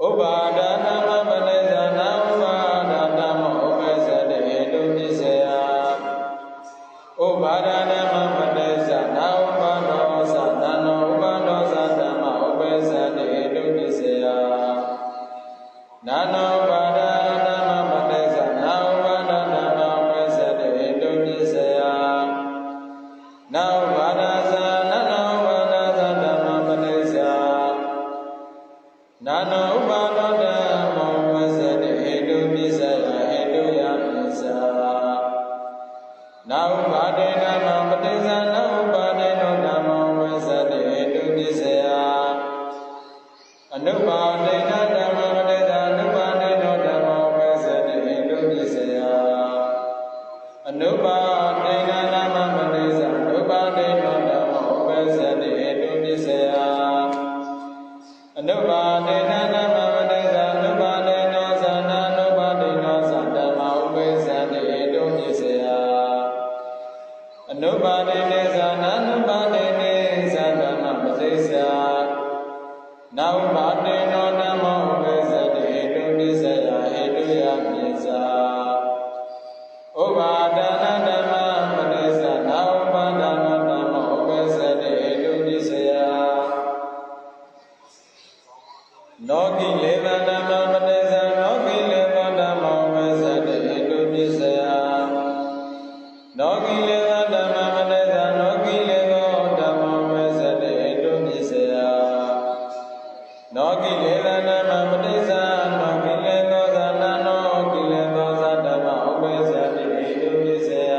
ဥပါဒနာမပနိစ္ဆာနာဥပါဒဓမ္မောပိစ္ဆာတိဣတုပိစေယဥပါဒနာမပနိစ္ဆာနာဥပါဒောသသနောဥပါဒောသဓမ္မဥပိစ္ဆာတိဣတုပိစေယနာနောပါဒနာမပနိစ္ဆာနာဥပါဒဓမ္မောပိစ္ဆာတိဣတုပိစေယနာဥပါဒသနာနောဥပါဒသဓမ္မပနိစ္ဆာနာနောဥပါဒောဓမ္မောပိစ္ဆာတိဣတုပိစေယဣတုယပိစ္ဆာနာဥပါဒေနမပတိစ္ဆာနာဥပါဒေနောဓမ္မောပိစ္ဆာတိဣတုပိစေယအနုပါဒေနဓမ္မပတိစ္ဆာအနုပါဒေနောဓမ္မောပိစ္ဆာတိဣတုပိစေယအနုပါဒေနနာမပတိစ္ဆာအနုပါဒေနောဓမ္မောပိစ္ဆာတိဣတုပိစေယအနုပါဒေနနာမပတိစ္ဆာအနုပါဒေနောသနာအနုပါဒေနောသဓမ္မဥပိစ္ဆာတိဣတုပိစေယအနုပါဒေနေသနာအနုပါဒေနေသဓမ္မပတိစ္ဆာနာဥပါဒေနောဓမ္မောဥပိစ္ဆာတိဣတုပိစေယဣတုယပိစ္ဆာဥပါဒနာဓမ္မပတိစ္ဆာနာဥပါဒနာဓမ္မောဥပိစ္ဆာတိဣတုပိစေယနောကိလေသာဓမ္မပတိစ္ဆာနောကိလေသာဓမ္မောပိစ္ဆာတိဣတုပိစေယနောကိလေသာဓမ္မပတိစ္ဆာနောကိလေသာဓမ္မောပိစ္ဆာတိဣတုပိစေယနောကိလေသာဓမ္မပတိစ္ဆာနောကိလေသာသနာနောကိလေသာဓမ္မဥပိစ္ဆာတိဣတုပိစေယ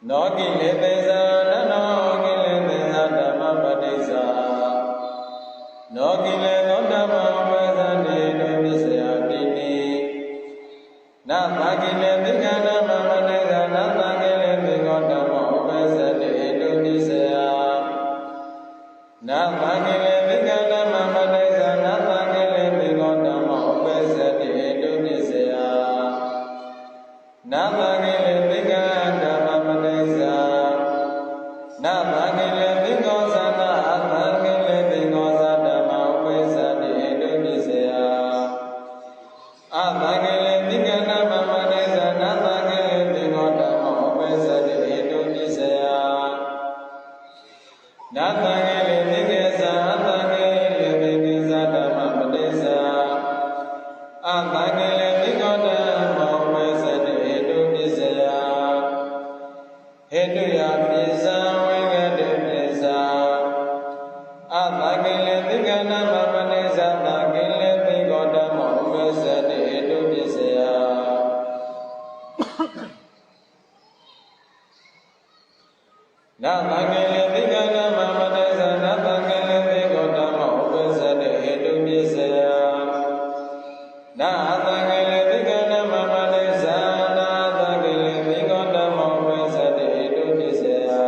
နောကိလေသာနာနောကိလေသာဓမ္မပတိစ္ဆာနောကိလေသာဓမ္မဥပိစ္ဆာတိဣတုပိစေယတိတိနာသကိလေသင်္ခါဓမ္မပတိစ္ဆာနာသကိလေသင်္ခါဓမ္မဥပိစ္ဆာတိဣတုပိစေယနာသ Nabhagile Vikadama Madesa Nabhagile Vigodama Upesati Edunisaya Nabhagile Vikadama Madesa Nabhagile Vigosana Nabhagile Vigosadama Upesati Edunisaya Nabhagile Vikadama Madesa Nabhagile Vigodama Upesati Edunisaya Nabhagile Vigesa Nabhagile Vigosadama Madesa Nabhagile Vigodama Upesati Edunisaya Hetuya Pisa Vigade Pisa Nabhagile Vikadama Madesa Nabhagile Vigodama Upesati Edunisaya Nabhagile Vikadama Madesa Nabhagile Vigodama Upesati Edunisaya Nabhagile Vikadama Madesa Nabhagile Vigodama Upesati Edunisaya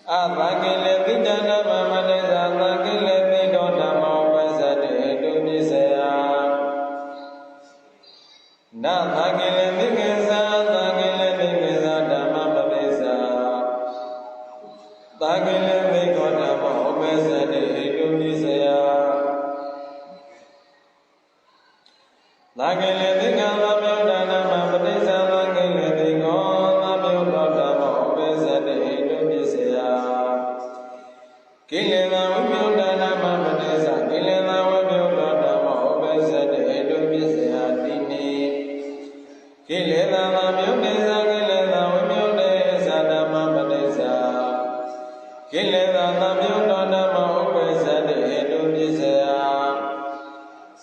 Nabhagile Vikadama Madesa Nabhagile Vigodama Upesati Edunisaya Nabhagile Vigesa Nabhagile Vigosadama Madesa Nabhagile Vigodama Upesati Edunisaya Nabhagile Vigodama Madesa Nabhagile Vigodama Upesati Edunisaya Kilena Vigodama Madesa Kilena Vigodama Upesati Edunisaya Dini Kilena Vigodesa Kilena Vigodesa Dhamma Madesa Kilena Vigodama Upesati Edunisaya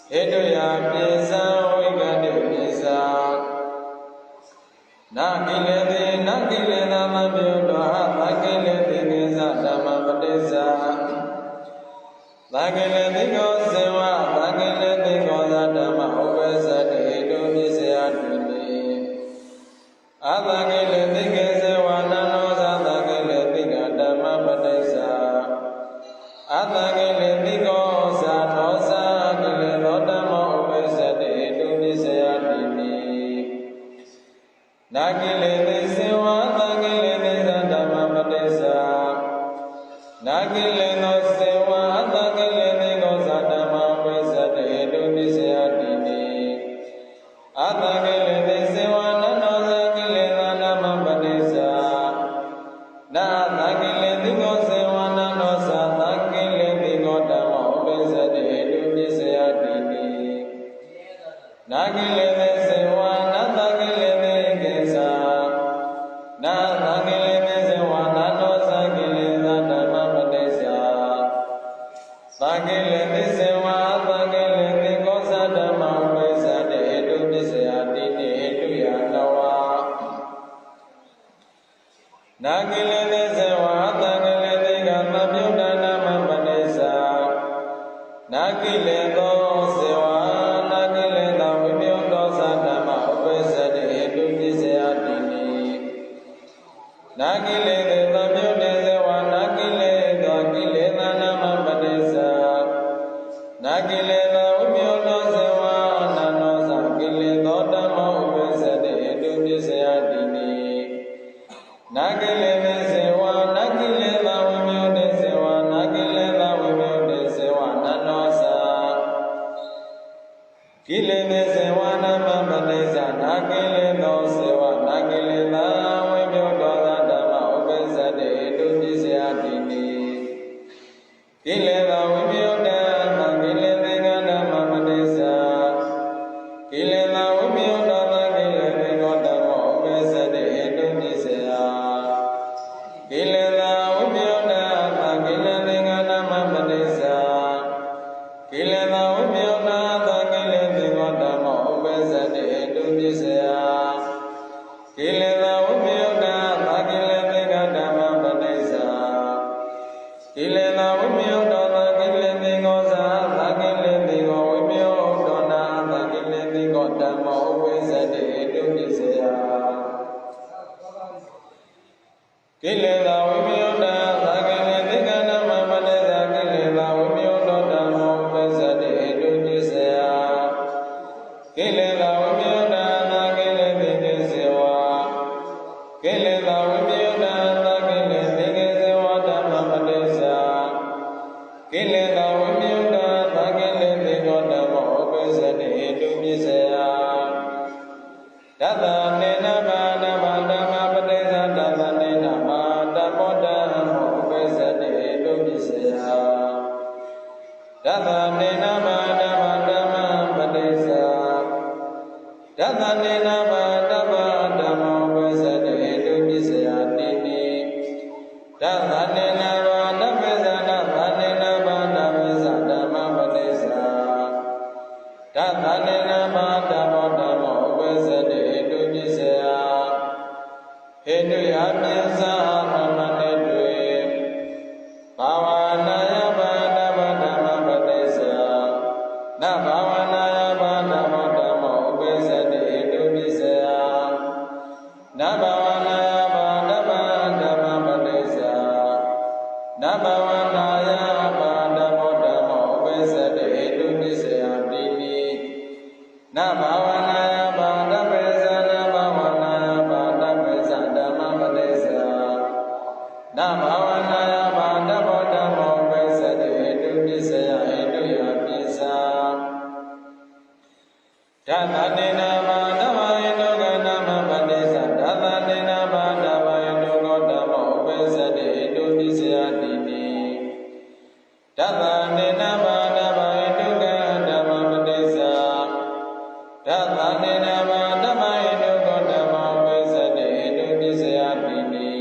Hetuya Pisa Vigade Pisa Nagileti Nagilena Vigodama Nagileti Vigodama Madesa Nagileti Vigosewa Nagileti Vigodama Upesati Edunisaya Dini Nagileti Vigosewa Nanosa Nagileti Vigodama Madesa Nagileti Vigosa Nosa Nagilodama Upesati Edunisaya Dini Nagileti Sewa Nagileti Sadama Madesa Nagileno Sewa Nagileti Gosadama Upesati Edunisaya Dini Nagileti Sewa Nanosa Nagilodama Madesa Nagileti Gosewa Nanosa Nagileti Godama Upesati Edunisaya Dini Nagileti Sewa Nagileti Gesa Nagileti Sewa Nanosa Nagilodama Madesa Nagileti Sewa Nagileti Gosadama Upesati Edunisaya Dini Hetuya Nawa Nagileti Sewa Nagileti Gama Vigodama Madesa Nagileto Sewa Nagileta Vigosadama Upesati Edunisaya Dini Nagileti Vigosewa Nagileta Vigodama Madesa Nagileta Vigosewa Nanosa Nagilodama Upesati Edunisaya Dini Nagileti Sewa Nagileta Vigosewa Nagileta Vigosewa Nanosa Kilete Sewa Nama Madesa Nagileta Sewa Nagileta Vigosadama Upesati Edunisaya Dini Kileta Vigodama Kilete Vigodama Madesa Kileta Vigodama Kilete Vigodama Upesati Edunisaya Kileta Vigodama Kilete Vigodama Madesa Kileta Vigodama Kilete Vigodama Upesati Edunisaya Kileta Vigodama Kilete Vigodama Madesa Kileta Vigodama Kilete Vigosa Kilete Vigodama Kilete Vigodama Upesati Edunisaya Kileta Vigodama Kilete Vigodama Madesa ကိလေသာဝိမြုတသကိလေသေသောဓမ္မောပစ္စတိတုပစ္စယတသနေနဘာဓမ္မဓမ္မပတိသတသနေနဘာဓမ္မောဓမ္မောပစ္စတိတုပစ္စယတသနေနဘာဓမ္မဓမ္မပတိသတသနေနဘာဓမ္မဓမ္မောပစ္စတိတုပစ္စယတိတိတသနေနဘာဓမ္မေသနသနေနဘာဓမ္မေသဓမ္မပတိသတသနေနဘာဓမ္မောဓမ္မောပစ္စတိတုပစ္စယဟေတုယပိသသမနေတွေဘာဝနာယဘာဓမ္မဓမ္မပတိသနဘာဝနာယဘာဓမ္မဓမ္မောပစ္စတိတုပစ္စယနဘာဝနာယဘာဓမ္မဓမ္မပတိသနဘာဝနာယဘာဓမ္မောဓမ္မောပစ္စတိတုပစ္စယတိတိနဘာဝနာယဘာဓမ္မေသနဘာဝနာယဘာဓမ္မေသဓမ္မပတိသနဘာဝနာယဘာဓမ္မောဓမ္မောပစ္စတိတုပစ္စယဟိတုယပိသဓမ္မနေနဘာဓမ္မဟိတုကဓမ္မပတိသဓမ္မနေနဘာဓမ္မဟိတုကောဓမ္မောပစ္စတိတုပစ္စယတိတိဓမ္မနေနဘာဓမ္မဟိတုကဓမ္မပတိသဓမ္မနေနဘာဓမ္မဟိတုကောဓမ္မောပစ္စတိတုပစ္စယတိတိ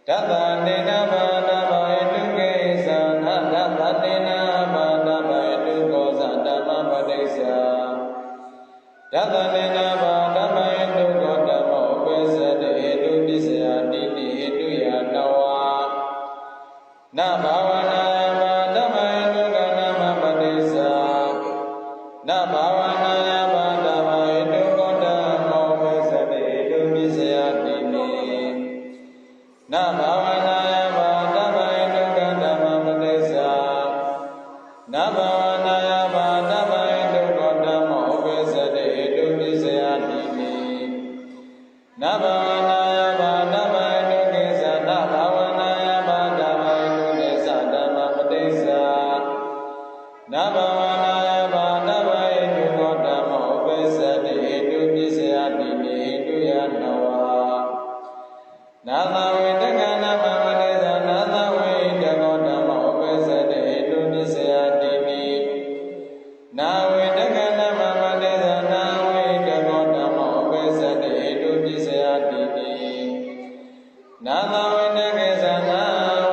ဓမ္မနေနဘာဓမ္မဟိတုကေသနာဓမ္မနေနဘာဓမ္မဟိတုကောသဓမ္မပတိသဓမ္မနေနဘာဓမ္မဟိတုကောဓမ္မောပစ္စတိတုပစ္စယတိတိဟိတုယနဝနဘာဝနာယဘာဓမ္မဟိတုကဓမ္မပတိသနဘာဝနာယဘာဓမ္မဟိတုကောဓမ္မောပစ္စတိတုပစ္စယတိတိနဘာဝနာယဘာဓမ္မဟိတုကဓမ္မပတိသနဘာဝနာယဘာဓမ္မဟိတုကောဓမ္မောပစ္စတိတုပစ္စယတိတိနဘာဝနာယဘာဓမ္မဟိတုကေသနဘာဝနာယဘာဓမ္မဟိတုကေသဓမ္မပတိသနဘာဝနာယဘာဓမ္မဟိတုကောဓမ္မောပစ္စတိတုပစ္စယတိတိဟိတုယနဝနာသဝေတကနာမမတိသနာသဝေတကောဓမ္မောပစ္စတိတုပစ္စယတိတိနာဝေတကနာမမတိသနာဝေတကောဓမ္မောပစ္စတိတုပစ္စယတိတိနာသဝေတကေသနာ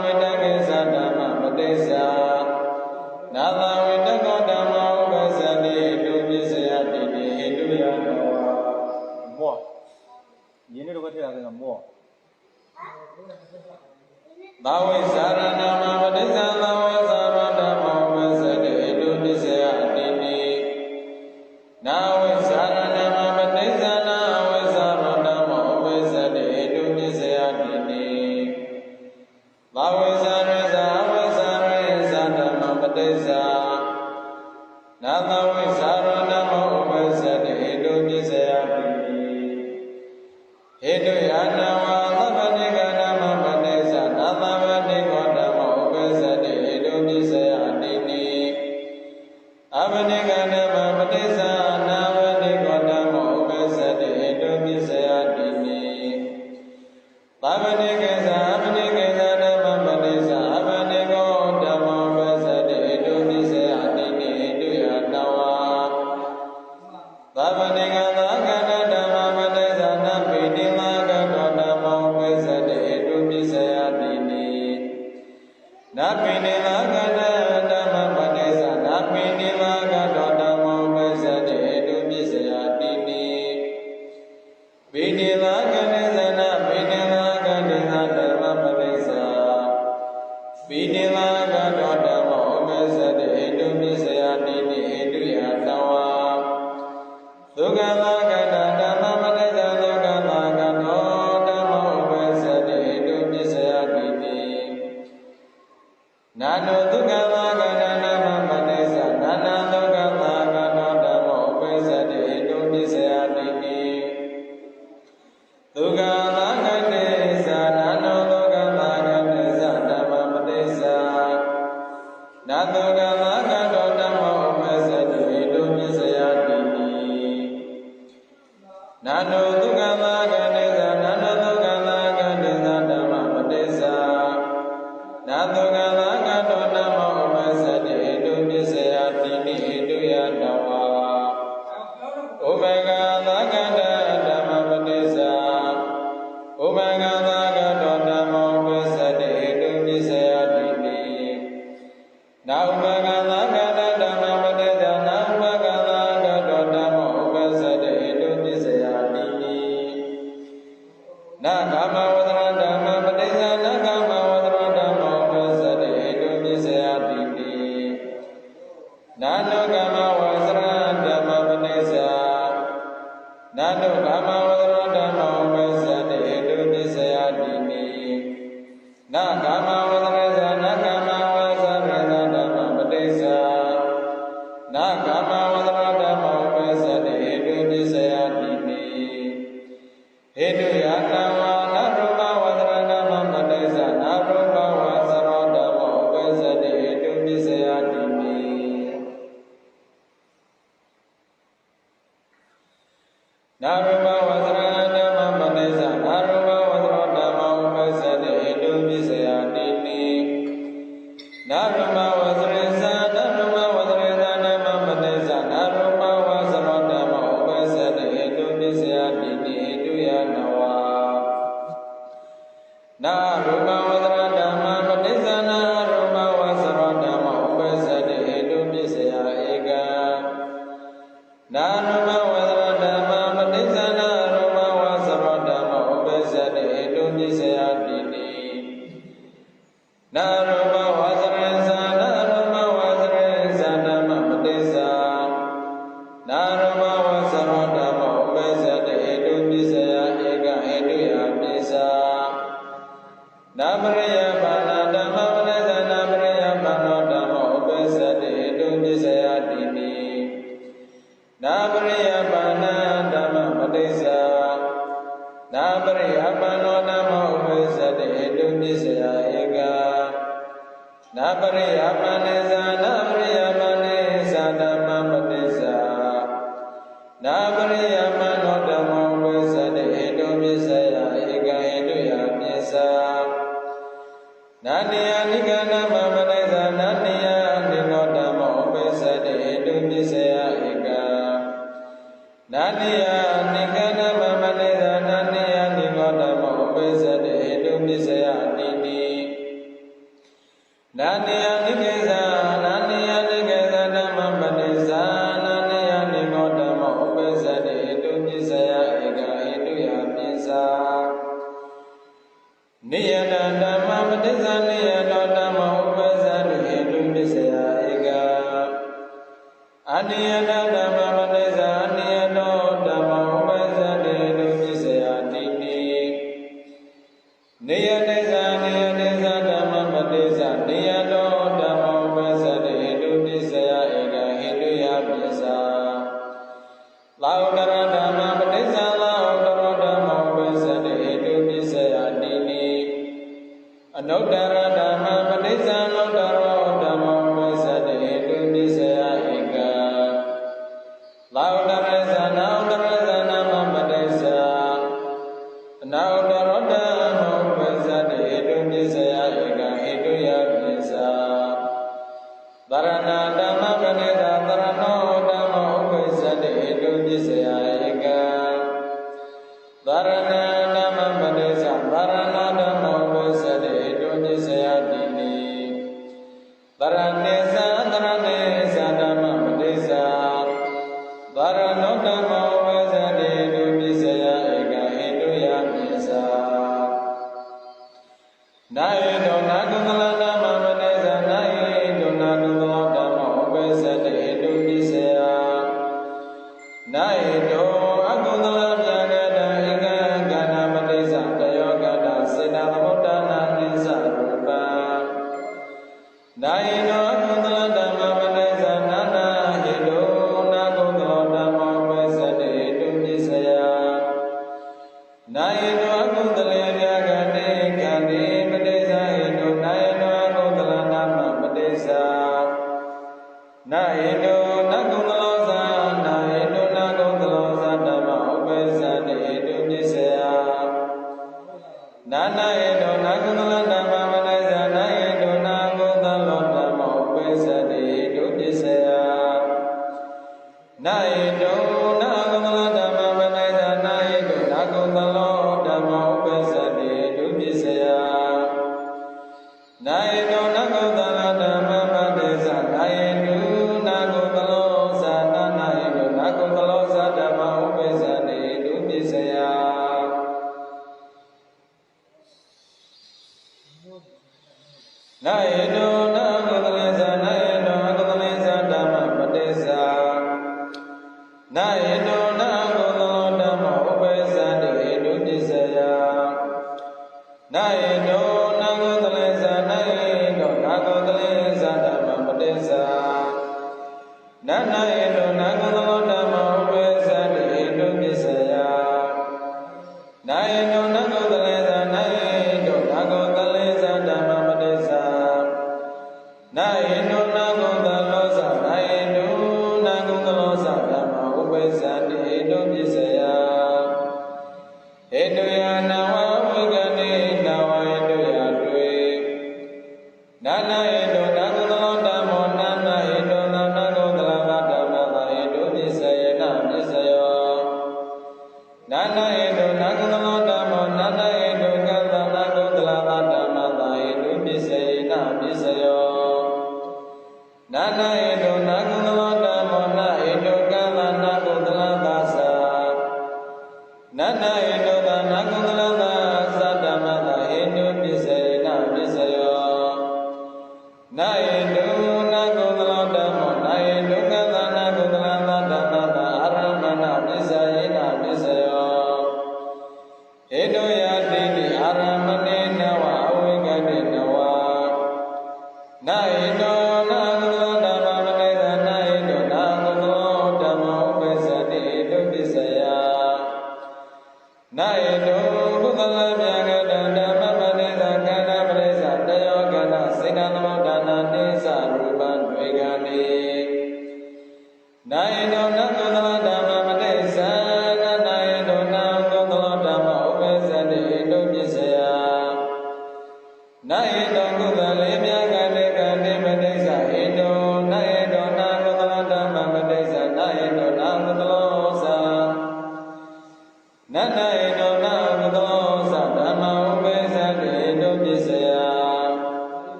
ဝေတကေသဓမ္မပတိသနာသဝေတကောဓမ္မောပစ္စတိတုပစ္စယတိတိဟိတုယနောမောယင်းတို့ကထည့်ရတယ်မောသာဝိဇာရဏမပတိသသာဝိဇာရဓမ္မောပစ္စတိတုပစ္စယတိတိနာဝိဇာရဏမပတိသနာဝိဇာရဓမ္မောပစ္စတိတုပစ္စယတိတိသာဝိဇာရဇာဝိဇာရဇာဓမ္မပတိသနာသဝိဇာရဓမ္မောပစ္စတိတုပစ္စယတိတိဟေတုယနာဝသဗ္ဗနိကဓမ္မပတိသနာသဗ္ဗနိကောဓမ္မောပစ္စတိတုပစ္စယတိတိအဗ္ဗနိကဓမ္မပတိသနာဝနိကောဓမ္မောပစ္စတိတုပစ္စယတိတိသဗ္ဗနိကေသအဗ္ဗနိကေသဓမ္မပတိသအဗ္ဗနိကောဓမ္မောပစ္စတိတုပစ္စယတိတိဟိတုယနဝသဗ္ဗနိကသကတဓမ္မပတိသနာပိတိမာကတောဓမ္မောပစ္စတိတုပစ္စယတိတိနာပိတိမာကတဓမ္မပတိသနာပိတိမာကတောဓမ္မောပစ္စတိတုပစ္စယတိတိပိတိမာကတိသနာပိတိမာကတိသဓမ္မပတိသပိတိမာကတောဓမ္မောပစ္စတိတုပစ္စယတိတိဟိတုယနဝဒုက္ခသာကတဓမ္မပတိသဒုက္ခသာကတောဓမ္မောပစ္စတိတုပစ္စယတိတိနာနောဒုက္ခသာကတဓမ္မပတိသနာနာဒုက္ခသာကတောဓမ္မောပစ္စတိတုပစ္စယတိတိဒုက္ခသာကတေသနာနောဒုက္ခသာကတေသဓမ္မပတိသ နာတုကသာကတောဓမ္မောပစ္စတိဟိတုပစ္စယတိနာနုဒုက္ခသာကနိသနာနုဒုက္ခသာကနိသဓမ္မပတိစ္ဆာနာတုကသာကတောဓမ္မောပစ္စတိဟိတုပစ္စယတိဟိတုယတဝါဥပကသာကတဓမ္မပတိစ္ဆာဥပကသာကတောဓမ္မောပစ္စတိဟိတုပစ္စယတိနာဥပကသာကတဓမ္မပတိစ္ဆာနာဥပကသာကတောဓမ္မောပစ္စတိဟိတုပစ္စယတိနာကာမဝဒရဓမ္မပတိစ္ဆာနာကာမဝဒရဓမ္မောပစ္စတိဟိတုပစ္စယတိနာနုကာမဝဒရဓမ္မပတိစ္ဆာနာနုကာမဝဒရဓမ္မောပစ္စတိဟိတုပစ္စယတိနာကာမဝဒရဇာနာကာမဝဇရဇာဓမ္မပတိစ္ဆာနာကာမဝဒရဓမ္မောပစ္စတိဟိတုပစ္စယတိဟိတုယတဝါနာရူပဝဒရဓမ္မပတိစ္ဆာနာရူပဝဇရဓမ္မောပစ္စတိဟိတုပစ္စယတိနာရူပဝဇရဓမ္မပတိစ္ဆာနာရူပဝဇရဓမ္မောပစ္စတိဟိတုပစ္စယတိနာရူပဝဇရဇာနာရူပဝဇရဇာဓမ္မပတိစ္ဆာနာရူပဝဇရဓမ္မောပစ္စတိဟိတုပစ္စယတိဟိတုယနဝါနာရူပဝဇရဓမ္မပတိစ္ဆာနာရူပဝဇရဓမ္မောပစ္စတိဟိတုပစ္စယဧကနာရူပဝဇရဓမ္မပတိစ္ဆာနာရူပဝဇရဓမ္မောပစ္စတိဟိတုပစ္စယတိနာရူပဝဇရဇာနာရူပဝဇရဇာဓမ္မပတိစ္ဆာနာရူပဝဇရဓမ္မောပစ္စတိဟိတုပစ္စယဧကဟိတုယပစ္စာနာပရိယပါဏဓမ္မပတိစ္ဆာနာပရိယပါဏဓမ္မောပစ္စတိဟိတုပစ္စယတိနာပရိယပါဏဓမ္မပတိစ္ဆာနာပရိယပါဏဓမ္မောပစ္စတိဟိတုပစ္စယဧကနာပရိယပါဏေဇာနာပရိယပါဏေဇာဓမ္မပတိစ္ဆာနာပရိယပါဏဓမ္မောပစ္စတိဟိတုပစ္စယဧကဟိတုယပစ္စာနာနိယနိကနာမပတိစ္ဆာနာနိယနိကောဓမ္မောပစ္စတိဟိတုပစ္စယဧကနာနိယနိကနာမပတိစ္ဆာနာနိယနိကောဓမ္မောပစ္စတိဟိတုပစ္စယတိနာနိယနိကေဇာနာနိယနိကေဇာဓမ္မပတိစ္ဆာနာနိယနိကောဓမ္မောပစ္စတိဟိတုပစ္စယဧကဟိတုယပစ္စာနိယတဓမ္မပတိစ္ဆာနိယတောဓမ္မောပစ္စတိဟိတုပစ္စယဧကအနိယတဓမ္မပတိစ္ဆာအနိယတောဓမ္မောပစ္စတိဟိတုပစ္စယတိနိယတိစ္ဆာနိယတိစ္ဆာဓမ္မပတိစ္ဆာနိယတောဓမ္မောပစ္စတိဟိတုပစ္စယဧကဟိတုယပစ္စာလာဥဒရဓမ္မပတိစ္ဆာလာဥဒရဓမ္မောပစ္စတိဟိတုပစ္စယတိအနုတ္တရဓမ္မပတိစ္ဆာနုတ္တရောဓမ္မောပစ္စတိဟိတုပစ္စယဧကလာဥဒရဇာနာဥဒရဇာနာမပတိစ္ဆာအနာဥဒရောဓမ္မောပစ္စတိဟိတုပစ္စယဧကဟိတုယပစ္စာသရဏဓမ္မပတိစ္ဆာသရဏောဓမ္မောပစ္စတိဟိတုပစ္စယဧကသရဏဓမ္မပတိစ္ဆာသရဏဓမ္မောပစ္စတိဟိတုပစ္စယတိသရဏေသသရဏေသဓမ္မပတိစ္ဆာသရဏောဓမ္မောပစ္စတိဟိတုပစ္စယဧကဟိတုယပစ္စာနာယေတောနာကုသလဓမ္မပတိစ္ဆာနာယေတောနာကုသလဓမ္မောပစ္စတိဟိတုပစ္စယနာယေတောအကုသလဗျာကတဧကကဏပတိစ္ဆာတယောကတစေတသမုဒ္ဒနာနိစ္စရူပနာယေတောအကုသလဓမ္မပတိစ္ဆာနာနာဟိတောနာကုသလဓမ္မောပစ္စတိဟိတုပစ္စယနာယေတောအကုသလေဗျာကတေခန္တိပတိစ္ဆာဟိတောနာယေတောအကုသလနာမပတိစ္ဆာ နာယိတောနကုသလောဇာနာယိတောနကုသလောဇာဓမ္မဥပ္ပဇ္ဇတိဟိတုပစ္စယနာနာယိတောနကုသလဓမ္မမနဇာနာယိတောနကုသလောဓမ္မဥပ္ပဇ္ဇတိဟိတုပစ္စယနာယိတောနကုသလဓမ္မမနဇာနာယိတောနကုသလောဓမ္မဥပ္ပဇ္ဇတိဟိတုပစ္စယနာယိတောနကုသလဓမ္မမနဇာနာယိတောနကုသလောဇာနာနာယိတောနကုသလောဇာဓမ္မဥပ္ပဇ္ဇတိဟိတုပစ္စယနာယိတောနကုသလေဇာနာယိတောအကုသလေဇာဓမ္မပတိဇာနာယိတောနကုသလောဓမ္မဥပ္ပဇ္ဇတိဟိတုပစ္စယနာယိတောနကုသလေဇာနာယိတောနကုသလေဇာဓမ္မပတိဇာနာနာယိတောနကုသလောဓမ္မဥပ္ပဇ္ဇတိဟိတုပစ္စယနာယိတောနကုသလေဇာနာယိတောနကုသလေဇာဓမ္မပတိဇာနာယိတောနကုသလောဇာနာယိတောနကုသလောဇာဓမ္မဥပ္ပဇ္ဇတိဟိတုပစ္စယဟေတုယနာဝဝိကတိနာဝဟေတုယတွေနာနာဟေတုနကုသလောဓမ္မောနာနာဟေတုနာနာကုသလသာဓမ္မသာဟေတုပစ္စယေနပစ္စယောနာနာဟေတုနကုသလောဓမ္မောနာနာဟေတုကသနာကုသလသာဓမ္မသာဟေတုပစ္စယေနပစ္စယောနာနာဟေတုနကုသလောဓမ္မောနာဟေတုကသနာကုသလသာသာနာနာဟေတုသာနာကုသလသာသဓမ္မသာဟေတုပစ္စယေနပစ္စယောနာဟေတုနာကုသလောဓမ္မောနာဟေတုကသနာကုသလသာဓမ္မသာအာရမဏပစ္စယေနပစ္စယောဟေတုယတိတိအာရမဏေနဝအဝိကတိနဝနာဟေတောနာကုသလောဓမ္မမနေသနာဟေတောနာကုသလောဓမ္မဥပ္ပဇ္ဇတိဟိတုပစ္စယနာယိတောကုသလမြာကတံဓမ္မပတိသခန္ဓာပရိစ္ဆတယောကတစေတသမုဋ္ဌာနာနိစ္စရူပံဒွေကံနိနာယိတော